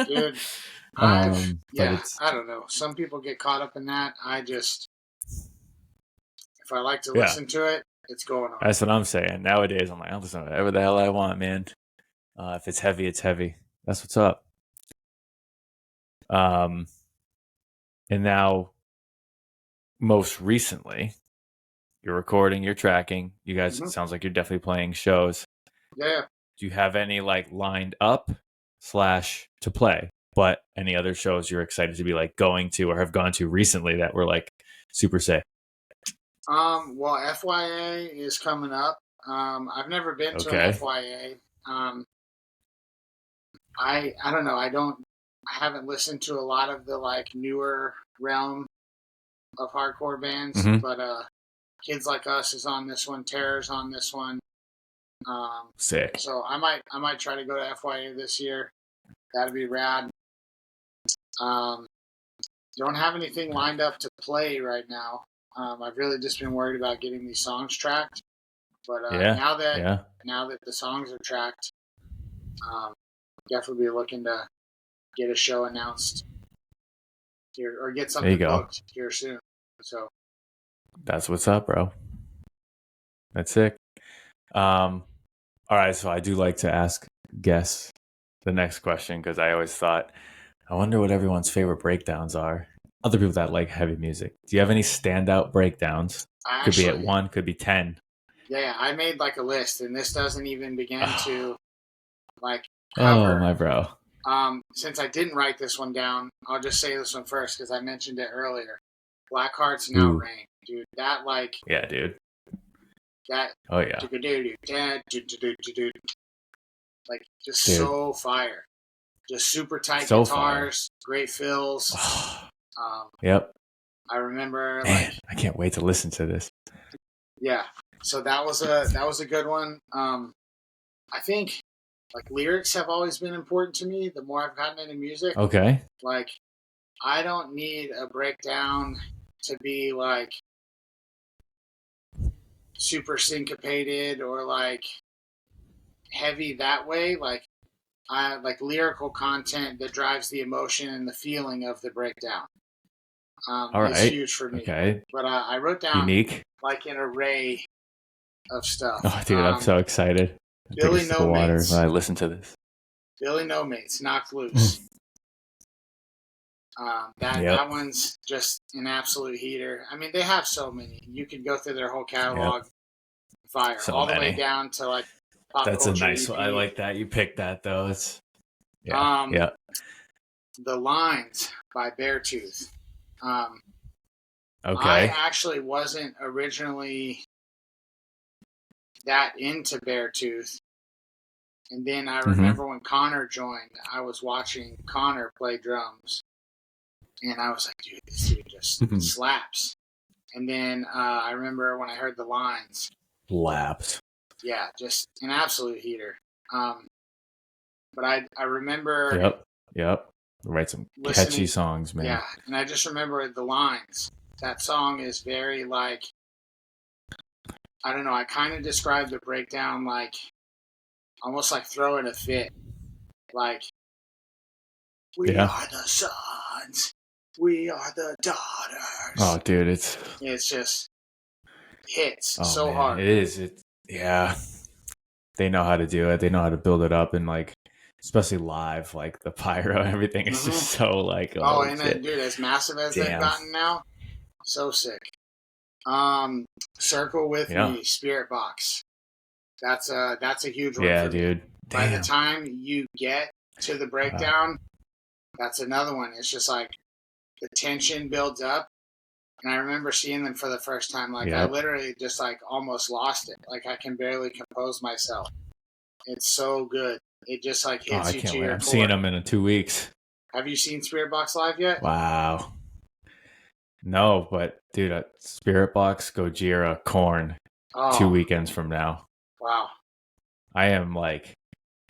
Dude, But it's I don't know. Some people get caught up in that. If I like to yeah, listen to it, it's going on. that's what I'm saying. Nowadays, I'm like, I'll listen to whatever the hell I want, man. If it's heavy, it's heavy. That's what's up. Um, and now, most recently, you're recording, you're tracking. You guys, Mm-hmm. it sounds like you're definitely playing shows. Yeah. Do you have any like lined up slash to play? But any other shows you're excited to be like going to or have gone to recently that were like super sick? Well, FYA is coming up. I've never been to an Okay. FYA. I don't know. I haven't listened to a lot of the like newer realm of hardcore bands, Mm-hmm. but Kids Like Us is on this one. Terror's on this one. Sick. So I might try to go to FYA this year. That'd be rad. Um, don't have anything lined up to play right now. I've really just been worried about getting these songs tracked. But Yeah. Yeah. now that the songs are tracked, um, definitely be looking to get a show announced here or get There you something go. booked here soon. So That's what's up, bro. That's sick. Um, all right. So I do like to ask guests the next question because I always thought, I wonder what everyone's favorite breakdowns are. Other people that like heavy music. Do you have any standout breakdowns? I Could be at actually, 1, could be 10. yeah, I made like a list, and this doesn't even begin Oh, to like oh cover. my bro. Since I didn't write this one down, I'll just say this one first because I mentioned it earlier. Black Hearts and Ooh. Outrain, dude. That like Yeah, dude. that. Oh yeah. Like just Dude. so fire. Just super tight So fire. guitars, great fills. Oh, Um, yep. I remember like Man, I can't wait to listen to this. yeah. So that was a good one. I think like lyrics have always been important to me. The more I've gotten into music, Okay. like I don't need a breakdown to be like super syncopated or like heavy that way. Like I like lyrical content that drives the emotion and the feeling of the breakdown. All Is right. huge for me. Okay. But I wrote down Unique. like an array of stuff. Oh, dude, I'm so excited. I'll take a Billy sip No of water when Mates, I listen to this. Billy No Mates, Knocked Loose. Yep. That one's just an absolute heater. I mean, they have so many. You could go through their whole catalog, Yep. fire So all the way many. down to like Pop That's a Culture nice one. I EP. like that. You picked that though. It's yeah. Um, Yeah. the Lines by Beartooth. I Okay. actually wasn't originally that into Beartooth. And then I Mm-hmm. remember when Connor joined, I was watching Connor play drums. And I was like, dude, this dude just slaps. And then I remember when I heard the Lines. Laps. Yeah, just an absolute heater. But I remember Yep. Yep. Write some catchy listening. songs, man. Yeah, and I just remember the Lines. That song is very like, I don't know, I kind of described the breakdown like almost like throwing a fit. Like, we are the sons, we are the daughters. Oh, dude, it's just hits so man, hard. It is. They know how to do it. They know how to build it up, and like, especially live, like the pyro, everything is just so like, and shit. dude, as massive as they've gotten now, so sick. Circle with me, Spirit Box. That's a huge one for dude. me. By the time you get to the breakdown, that's another one. It's just like the tension builds up. And I remember seeing them for the first time. Like, I literally just like almost lost it. Like, I can barely compose myself. It's so good. It just like hits you to your core. I'm seeing them in 2 weeks. Have you seen Spirit Box live yet? Wow. No, but dude, Spirit Box, Gojira, Korn, 2 weekends from now. Wow. I am like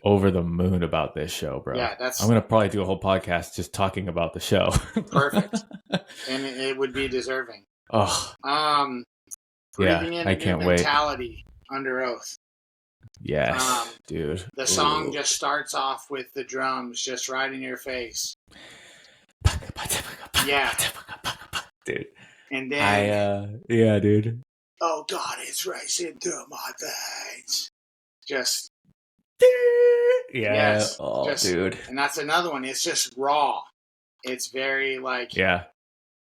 over the moon about this show, bro. Yeah, I'm gonna probably do a whole podcast just talking about the show. Perfect. And it would be deserving. Oh. Breathing in a new mentality, Under Oath. Yes, dude. The song just starts off with the drums just right in your face. Yeah. Dude. And then dude. Oh God, it's racing through my veins. Just dude. And that's another one. It's just raw. It's very like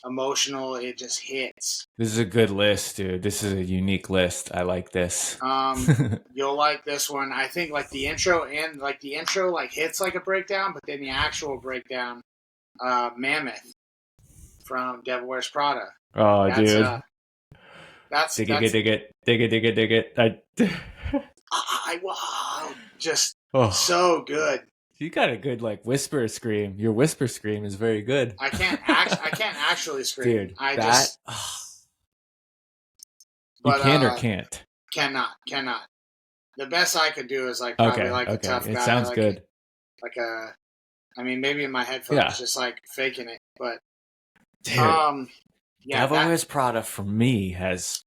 emotional. It just hits. This is a good list, dude. This is a unique list. I like this. You'll like this one. I think like the intro like hits like a breakdown, but then the actual breakdown, Mammoth from Devil Wears Prada. Oh, dude. That's dig it. Wow, just so good. You got a good like whisper scream. Your whisper scream is very good. I can't actually scream. Dude, you can or can't? Cannot. The best I could do is like probably a tough guy. It sounds good. Maybe in my headphones, just like faking it. But dude, Devil Wears Prada for me has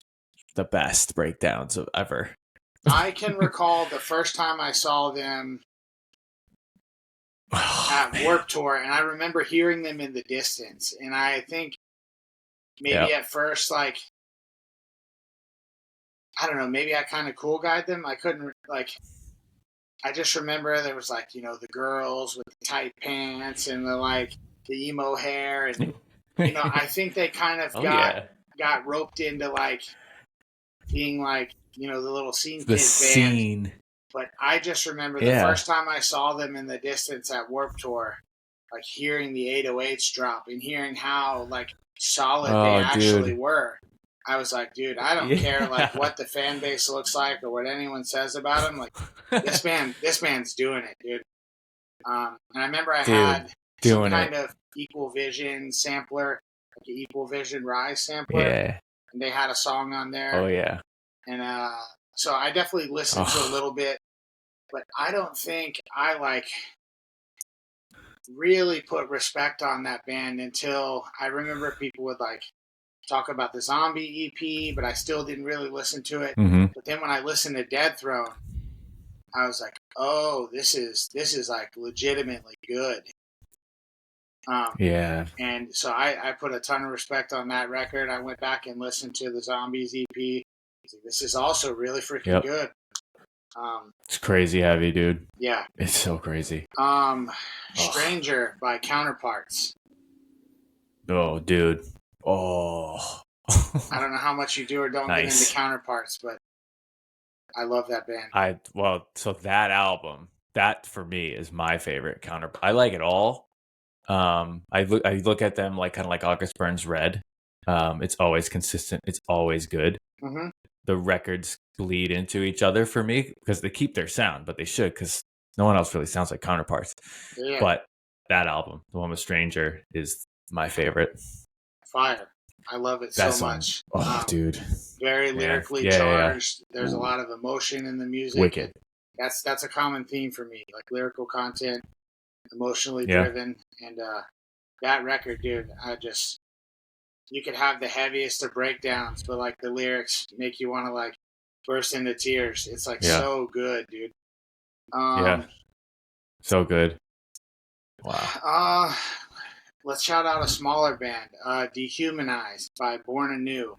the best breakdowns of ever. I can recall the first time I saw them at Warped Tour, and I remember hearing them in the distance. And I think maybe at first, like, I don't know, maybe I kind of cool guyed them. I couldn't, like, I just remember there was, like, the girls with the tight pants and the emo hair. And, I think they kind of got roped into, like, being, like, the little scene kid band. But I just remember the first time I saw them in the distance at Warped Tour, like, hearing the 808s drop and hearing how, like, solid they actually were. I was like, dude, I don't care like what the fan base looks like or what anyone says about them. Like, this band's doing it, dude. And I remember I had some kind of Equal Vision sampler, like an Equal Vision Rise sampler. Yeah. And they had a song on there. Oh yeah. And so I definitely listened to a little bit, but I don't think I really put respect on that band until I remember people would talk about the Zombie EP, but I still didn't really listen to it. Mm-hmm. But then when I listened to Dead Throne, I was like, oh, this is like legitimately good. And so I put a ton of respect on that record. I went back and listened to the Zombies EP. This is also really freaking good. It's crazy heavy, dude. Yeah. It's so crazy. Stranger by Counterparts. Oh, dude. Oh. I don't know how much you do or don't get into Counterparts, but I love that band. So that album, that for me is my favorite Counterpart. I like it all. I look at them kind of like August Burns Red. It's always consistent. It's always good. Mm-hmm. The records bleed into each other for me because they keep their sound, but they should because no one else really sounds like Counterparts. Yeah. But that album, the one with Stranger, is my favorite. Fire. I love it so much. Oh, dude. Very lyrically charged. There's a lot of emotion in the music. Wicked. That's a common theme for me, like lyrical content, emotionally driven. And that record, dude, you could have the heaviest of breakdowns, but the lyrics make you want to burst into tears. It's so good, dude. So good. Wow. Let's shout out a smaller band, Dehumanized by Born Anew,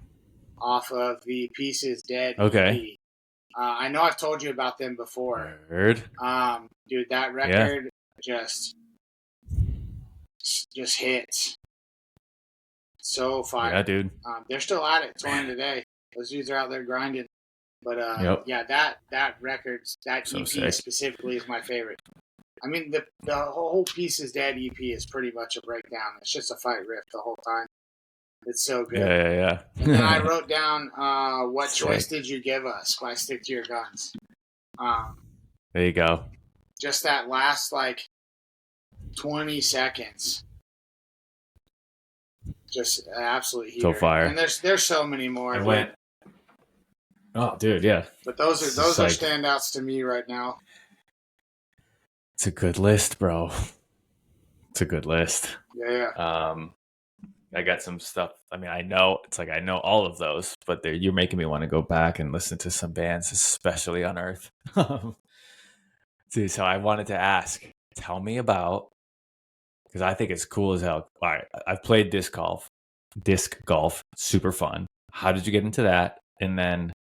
off of the Pieces Dead Okay. EP. I know I've told you about them before. Heard. Dude, that record just hits so fire. Yeah, dude. They're still at it, touring today. Those dudes are out there grinding. But yeah, that record, that So EP sick. specifically is my favorite. I mean, the whole Pieces Dead EP is pretty much a breakdown. It's just a fight riff the whole time. It's so good. Yeah. And then I wrote down What Sick. Choice Did You Give Us by Stick to Your Guns. There you go. Just that last, 20 seconds. Just absolutely heater. So fire. And there's so many more. Oh, dude, yeah. But those are standouts to me right now. It's a good list, bro. It's a good list. Yeah. I got some stuff. I mean, I know all of those, but you're making me want to go back and listen to some bands, especially on Earth. Dude, so I wanted to ask, tell me about, because I think it's cool as hell. All right, I've played disc golf, super fun. How did you get into that? And then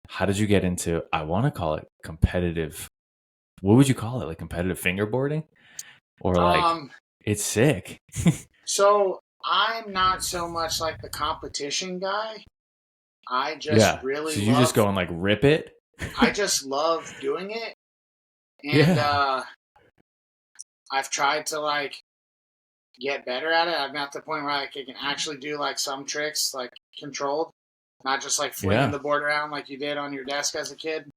how did you get into, I want to call it competitive. What would you call it? Like competitive fingerboarding? Or it's sick. So I'm not so much like the competition guy. I just really so you just go and rip it? I just love doing it. And I've tried to get better at it. I'm at the point where I can actually do some tricks controlled, not just flinging the board around like you did on your desk as a kid.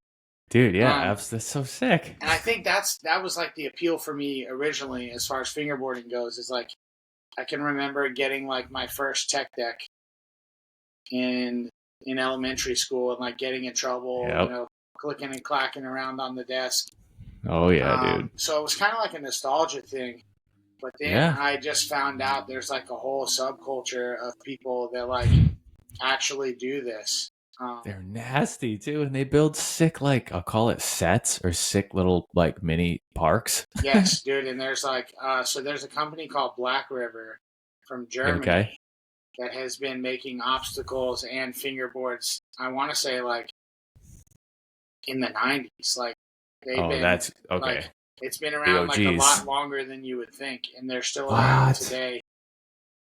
Dude, yeah, that's so sick. And I think that was the appeal for me originally as far as fingerboarding goes, is I can remember getting my first tech deck in elementary school and getting in trouble, clicking and clacking around on the desk. Oh yeah, dude. So it was kind of a nostalgia thing. But then I just found out there's a whole subculture of people that actually do this. They're nasty too, and they build sick I'll call it sets or sick little mini parks. Yes, dude. And there's so there's a company called Black River from Germany that has been making obstacles and fingerboards. I want to say in the 90s. They've been, that's okay. It's been around a lot longer than you would think, and they're still around today.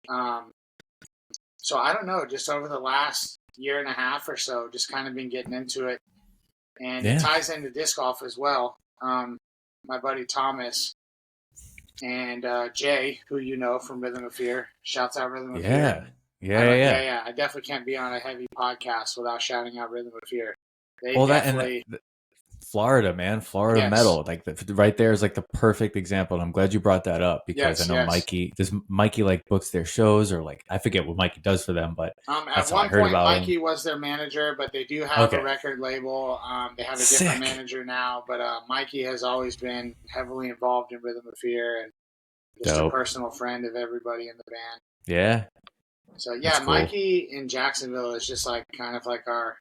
So I don't know, just over the last year and a half or so, just kind of been getting into it. And it ties into disc golf as well. My buddy Thomas and Jay, who you know from Rhythm of Fear, shouts out Rhythm of Fear. Yeah. I definitely can't be on a heavy podcast without shouting out Rhythm of Fear. They definitely... Florida, man. Florida metal. Right there is the perfect example. And I'm glad you brought that up because I know Mikey books their shows or I forget what Mikey does for them, but at one point Mikey was their manager, but they do have a record label. They have a different manager now, but Mikey has always been heavily involved in Rhythm of Fear and just a personal friend of everybody in the band. Yeah. So cool. Mikey in Jacksonville is just kind of our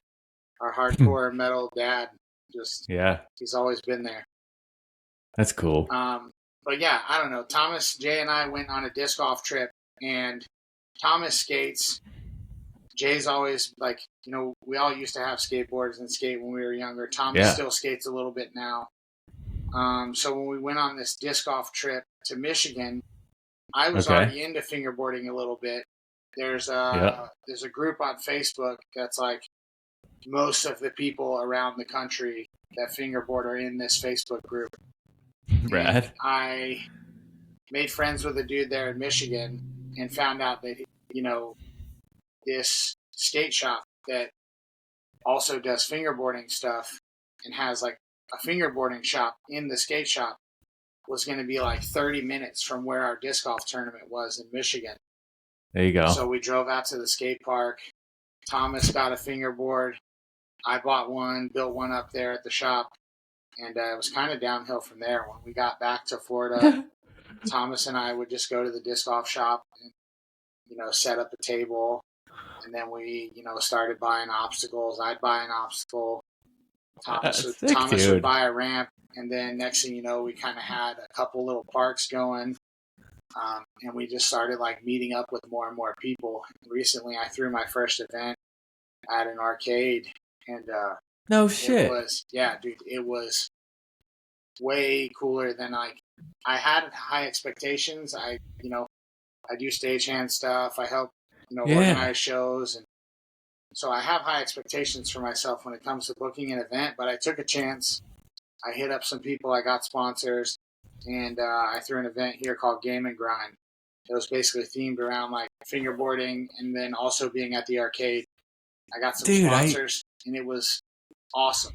hardcore metal dad. He's always been there. That's cool. But yeah, I don't know. Thomas, Jay, and I went on a disc golf trip, and Thomas skates. Jay's always we all used to have skateboards and skate when we were younger. Thomas still skates a little bit now. So when we went on this disc golf trip to Michigan, I was already into fingerboarding a little bit. There's a group on Facebook that's most of the people around the country that fingerboard are in this Facebook group. Rad. And I made friends with a dude there in Michigan and found out that, this skate shop that also does fingerboarding stuff and has a fingerboarding shop in the skate shop was going to be 30 minutes from where our disc golf tournament was in Michigan. There you go. So we drove out to the skate park. Thomas got a fingerboard. I bought one, built one up there at the shop, and it was kind of downhill from there. When we got back to Florida, Thomas and I would just go to the disc golf shop and, set up a table, and then we, started buying obstacles. I'd buy an obstacle. Thomas would buy a ramp, And then next thing you know, we kind of had a couple little parks going. And we just started like meeting up with more and more people. Recently, I threw my first event at an arcade, and no shit. It was, yeah, dude, it was way cooler than I had high expectations. I do stagehand stuff. I help organize shows, and so I have high expectations for myself when it comes to booking an event. But I took a chance. I hit up some people. I got sponsors, and I threw an event here called Game and Grind. It was basically themed around like fingerboarding, and then also being at the arcade. I got some sponsors, and it was awesome.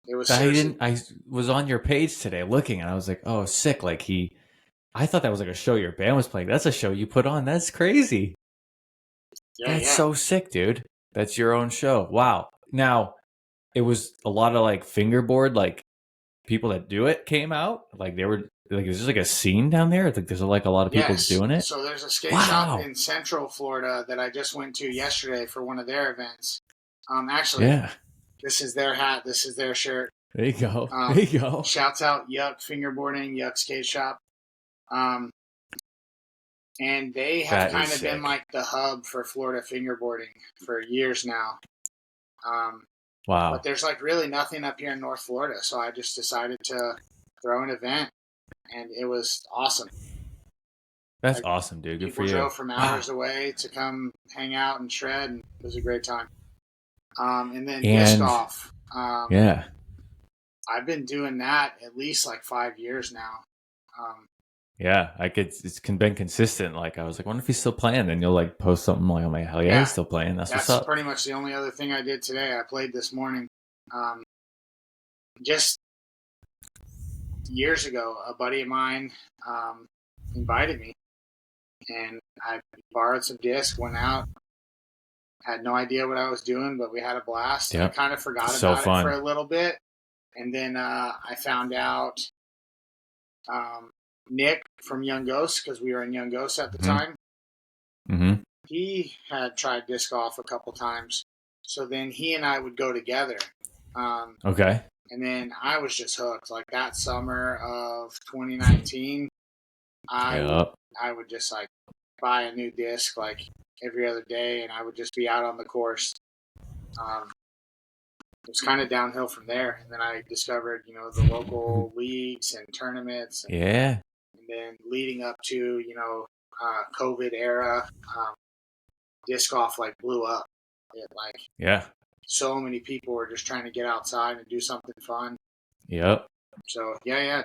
It was. I was on your page today looking, and I was like, "Oh, sick!" Like I thought that was like a show your band was playing. That's a show you put on. That's crazy. Yeah, that's so sick, dude. That's your own show. Wow. Now, it was a lot of like fingerboard, like people that do it came out. Like they were like, is there like a scene down there? Like there's like a lot of people doing it. So there's a skate shop in Central Florida that I just went to yesterday for one of their events. Actually, this is their hat. This is their shirt. There you go. There you go. Shouts out Yuck Fingerboarding, Yuck Skate Shop. And they have kind of been like the hub for Florida fingerboarding for years now. Wow. But there's like really nothing up here in North Florida. So I just decided to throw an event, and it was awesome. That's awesome, dude. Good for you. People drove from hours away to come hang out and shred, and it was a great time. And then disc golf. I've been doing that at least like 5 years now. It's been consistent. Like I was like, I wonder if he's still playing. And you'll like post something like, "Oh my hell yeah, he's still playing." That's what's up. Pretty much the only other thing I did today. I played this morning. Just years ago, a buddy of mine invited me, and I borrowed some discs, went out. Had no idea what I was doing, but we had a blast. I kind of forgot about it for a little bit, and then I found out Nick from Young Ghosts, because we were in Young Ghosts at the time. Mm-hmm. He had tried disc golf a couple times, so then he and I would go together. Okay. And then I was just hooked. Like that summer of 2019, I would just like buy a new disc like every other day, and I would just be out on the course. It was kind of downhill from there, and then I discovered, the local leagues and tournaments. And then leading up to, COVID era, disc golf like blew up. So many people were just trying to get outside and do something fun. Yep. So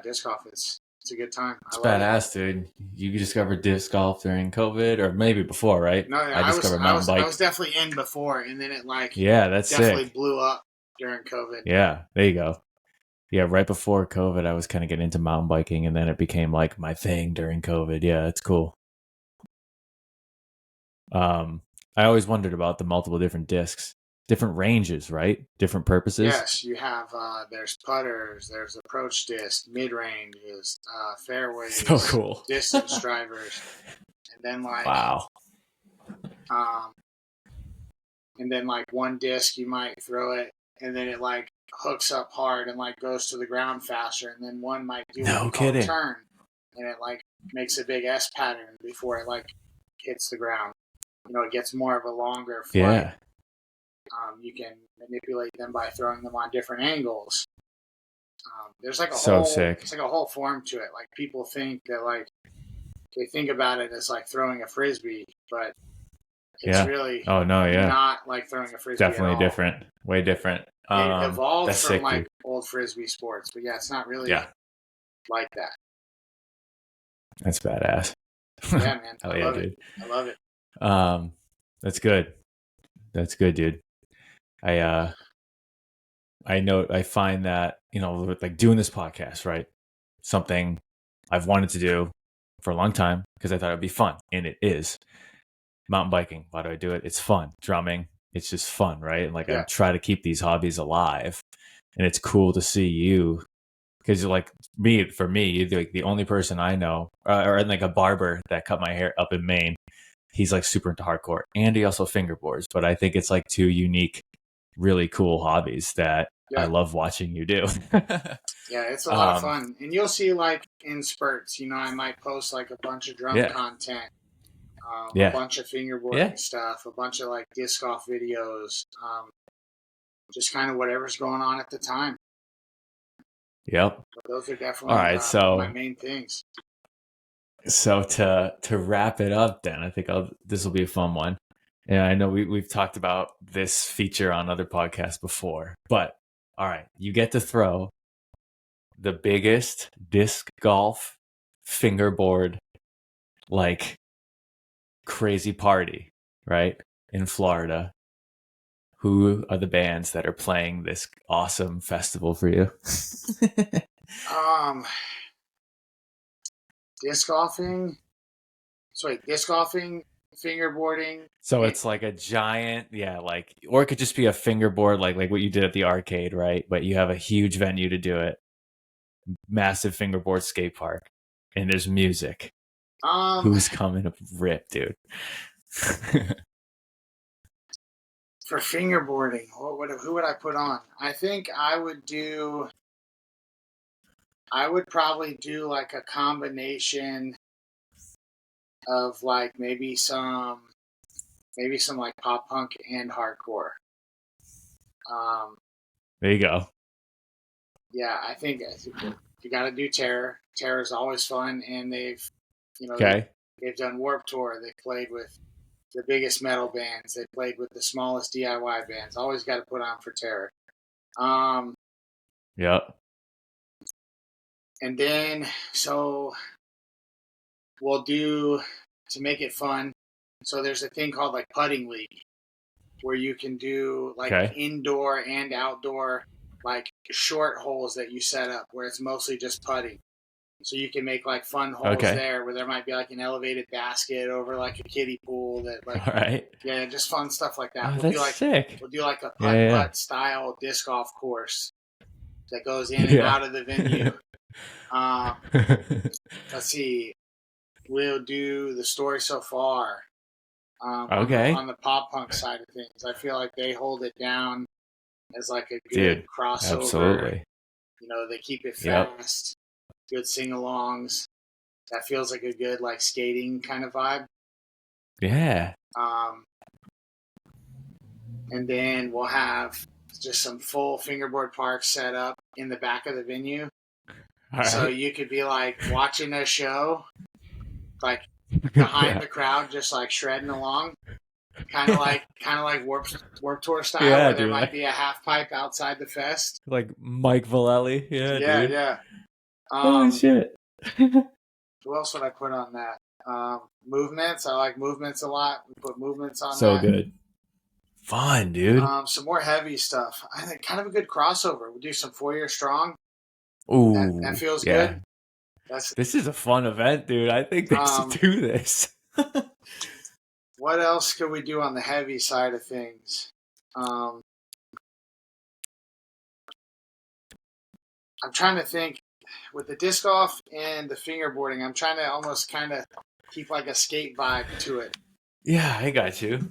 disc golf it's a good time. It's badass, dude. You discovered disc golf during COVID, or maybe before, right? No, I discovered mountain bike. I was definitely in before, and then it that's definitely sick. blew up during COVID. Yeah, there you go. Yeah, right before COVID, I was kind of getting into mountain biking, and then it became like my thing during COVID. Yeah, it's cool. I always wondered about the multiple different discs, different ranges, right? Different purposes. Yes, you have. There's putters. There's approach disc, mid ranges, fairways. So cool. Distance drivers, and then wow. And then one disc you might throw it, and then it hooks up hard and goes to the ground faster, and then one might do a turn, and it makes a big S pattern before it hits the ground. It gets more of a longer flight. Yeah. You can manipulate them by throwing them on different angles. There's sick. It's a whole form to it. People think that they think about it as throwing a frisbee, but it's really not like throwing a frisbee. Definitely different. Way different. It evolved from old frisbee sports, but it's not really like that. That's badass. Yeah, man. Hell yeah, dude. I love it. That's good. That's good, dude. I find that, with doing this podcast, right? Something I've wanted to do for a long time because I thought it'd be fun, and it is. Mountain biking, why do I do it? It's fun. Drumming, it's just fun, right? And I try to keep these hobbies alive, and it's cool to see you because you're for me, you're the only person I know, or a barber that cut my hair up in Maine. He's super into hardcore, and he also fingerboards. But I think it's two unique, really cool hobbies that I love watching you do. Yeah, it's a lot of fun. And you'll see like in spurts, you know, I might post like a bunch of drum content, a bunch of fingerboarding stuff, a bunch of like disc golf videos, just kind of whatever's going on at the time. Yep. But those are definitely all right, so my main things. So to wrap it up, then I think this will be a fun one. And I know we've talked about this feature on other podcasts before, but all right, you get to throw the biggest disc golf fingerboard like crazy party, right? In Florida. Who are the bands that are playing this awesome festival for you? Disc golfing. So wait, disc golfing, fingerboarding. So it's like a giant, like, or it could just be a fingerboard, like what you did at the arcade, right? But you have a huge venue to do it, massive fingerboard skate park, and there's music. Who's coming to rip, dude? For fingerboarding, who would I put on? I think I would probably do like a combination of like maybe some like pop punk and hardcore. There you go. Yeah, I think you got to do Terror. Terror is always fun, and they've done Warped Tour. They played with the biggest metal bands. They played with the smallest DIY bands. Always got to put on for Terror. Yep. And then, so we'll do, to make it fun, so there's a thing called like putting league, where you can do like indoor and outdoor, like short holes that you set up where it's mostly just putting. So you can make like fun holes there where there might be like an elevated basket over like a kiddie pool that like, all right. Yeah, just fun stuff like that. We'll do like, sick. We'll do like a putt style disc golf course that goes in and out of the venue. Let's see. We'll do the story so far. On the pop punk side of things, I feel like they hold it down as like a good crossover. Absolutely. You know, they keep it fast. Good sing-alongs. That feels like a good like skating kind of vibe. Yeah. And then we'll have just some full fingerboard parks set up in the back of the venue. All so right. You could be like watching a show, like behind the crowd, just like shredding along, kind of like Warped Tour style. Yeah, where there might be a half pipe outside the fest, like Mike Vallely. Yeah, dude. Yeah. Holy shit! Who else would I put on that? Movements. I like movements a lot. We put movements on. So good. Fun, dude. Some more heavy stuff. I think kind of a good crossover. We'll do some 4 Year Strong. Ooh, that feels good. This is a fun event, dude. I think they should do this. What else could we do on the heavy side of things? I'm trying to think. With the disc golf and the fingerboarding, I'm trying to almost kind of keep like a skate vibe to it. Yeah, I got you.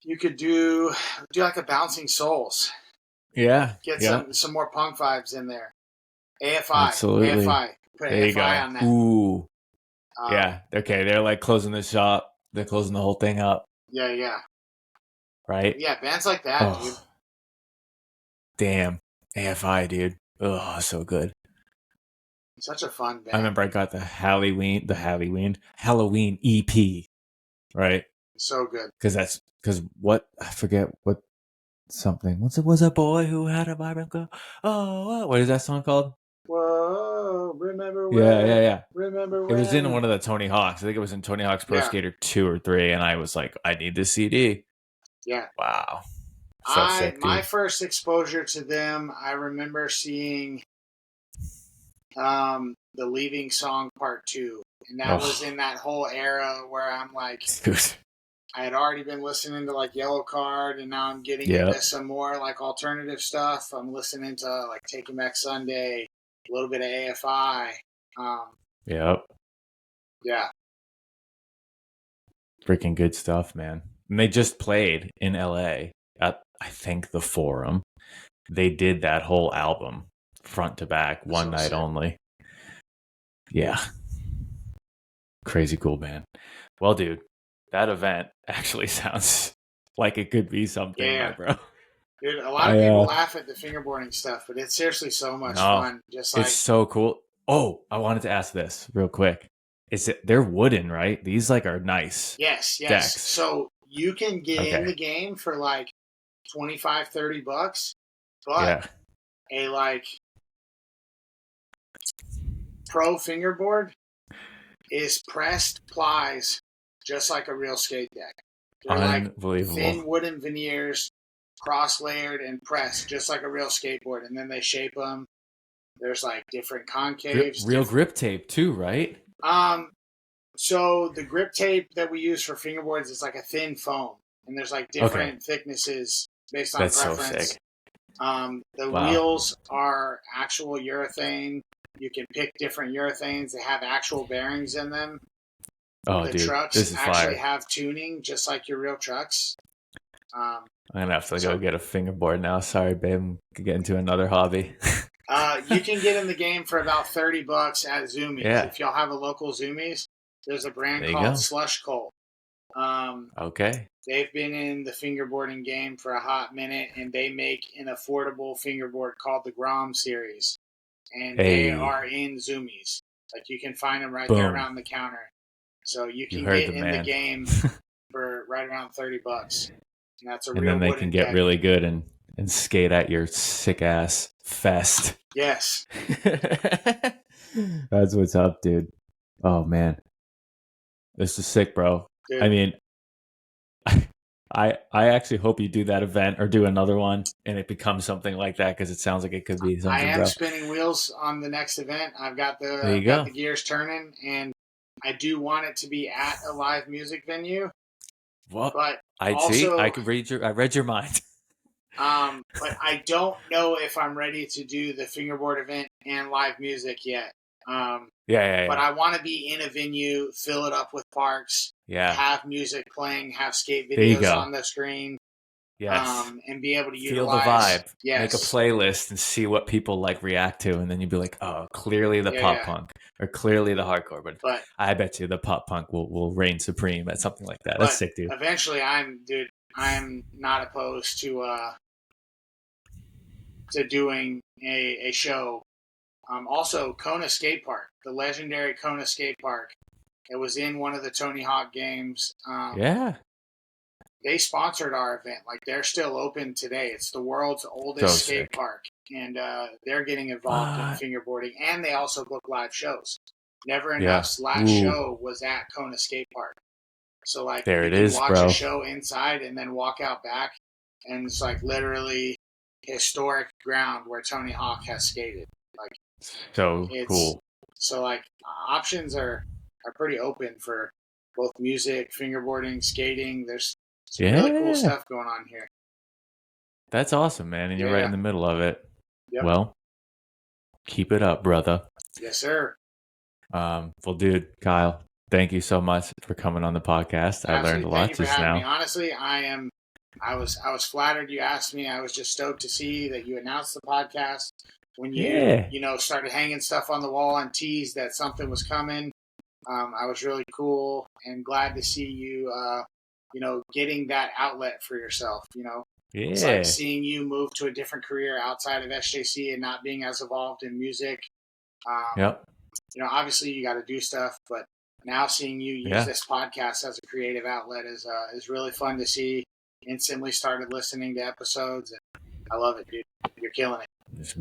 You could do like a Bouncing Souls. Yeah. Get some more punk vibes in there. AFI. Absolutely. AFI. Put there AFI you go. On that. Ooh. Yeah. Okay. They're like closing the shop. They're closing the whole thing up. Yeah. Right? Yeah, bands like that, dude. Damn. AFI, dude. Oh, so good. Such a fun band. I remember I got the Halloween EP. Right? So good. Because what? I forget what something. Was a boy who had a vibrant glow. Oh, what is that song called? Whoa, remember when? Yeah. Remember when? It was in one of the Tony Hawk's. I think it was in Tony Hawk's Pro Skater 2 or 3, and I was like, I need this CD. Yeah. Wow. So sick, dude. My first exposure to them, I remember seeing the Leaving Song Part 2. And that was in that whole era where I'm like, dude. I had already been listening to like Yellow Card, and now I'm getting into some more like alternative stuff. I'm listening to like Taking Back Sunday, a little bit of AFI. Yep. Yeah. Freaking good stuff, man. And they just played in LA at I think the Forum. They did that whole album front to back, one night only. Yeah. Crazy cool band. Well, dude, that event actually sounds like it could be something, my bro. Dude, a lot of people laugh at the fingerboarding stuff, but it's seriously so much fun. Just like, it's so cool. Oh, I wanted to ask this real quick. They're wooden, right? These like are nice. Yes. Decks. So you can get in the game for like $25-$30, but a like pro fingerboard is pressed plies, just like a real skate deck. They're like thin wooden veneers, cross-layered and pressed, just like a real skateboard. And then they shape them. There's like different concaves. Real grip tape too, right? So the grip tape that we use for fingerboards is like a thin foam. And there's like different thicknesses based on preference. So sick. The wheels are actual urethane. You can pick different urethanes that have actual bearings in them. The trucks actually have tuning, just like your real trucks. I'm gonna have to go get a fingerboard now. Sorry, babe. I'm getting to another hobby. You can get in the game for about $30 at Zoomies. Yeah. If y'all have a local Zoomies, there's a brand called Slush Colt. They've been in the fingerboarding game for a hot minute, and they make an affordable fingerboard called the Grom series. And they are in Zoomies. Like, you can find them right there around the counter. So you can get in the game for right around $30. And that's a real. And then they can get really good and skate at your sick ass fest. Yes. That's what's up, dude. Oh man. This is sick, bro. Dude. I mean, I actually hope you do that event or do another one and it becomes something like that, because it sounds like it could be something. I am spinning wheels on the next event. I've got the gears turning, and I do want it to be at a live music venue. Well, but I read your mind. But I don't know if I'm ready to do the fingerboard event and live music yet. But I want to be in a venue, fill it up with parks, have music playing, have skate videos on the screen, and be able to feel the vibe, make a playlist, and see what people like react to, and then you'd be like, oh, clearly the pop punk or clearly the hardcore, but I bet you the pop punk will reign supreme at something like that. That's sick, dude. Eventually, I'm not opposed to doing a show. Also, Kona Skate Park, the legendary Kona Skate Park. It was in one of the Tony Hawk games. They sponsored our event. Like, they're still open today. It's the world's oldest skate park. And they're getting involved in fingerboarding. And they also book live shows. Never Enough's last show was at Kona Skate Park. So, like, you can watch a show inside and then walk out back. And it's, like, literally historic ground where Tony Hawk has skated. Like, so cool. So, like, options are pretty open for both music, fingerboarding, skating. There's some really cool stuff going on here. That's awesome, man. And you're right in the middle of it. Yep. Well, keep it up, brother. Yes, sir. Well, dude, Kyle, thank you so much for coming on the podcast. Absolutely. I learned a lot just now. Me. Honestly, I was flattered you asked me. I was just stoked to see that you announced the podcast. When you started hanging stuff on the wall and teased that something was coming, I was really cool and glad to see you, getting that outlet for yourself. It's like seeing you move to a different career outside of SJC and not being as involved in music. Obviously you got to do stuff, but now seeing you use this podcast as a creative outlet is really fun to see. Instantly started listening to episodes, and I love it, dude. You're killing it. It's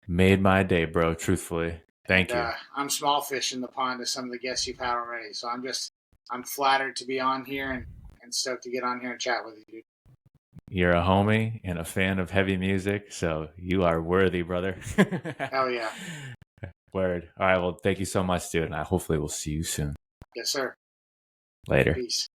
made my day, bro. Truthfully, thank you. I'm small fish in the pond to some of the guests you've had already, so I'm flattered to be on here and stoked to get on here and chat with you, dude. You're a homie and a fan of heavy music, so you are worthy, brother. Hell yeah. Word. All right, well, thank you so much, dude, and hopefully we'll see you soon. Yes, sir. Later. Peace.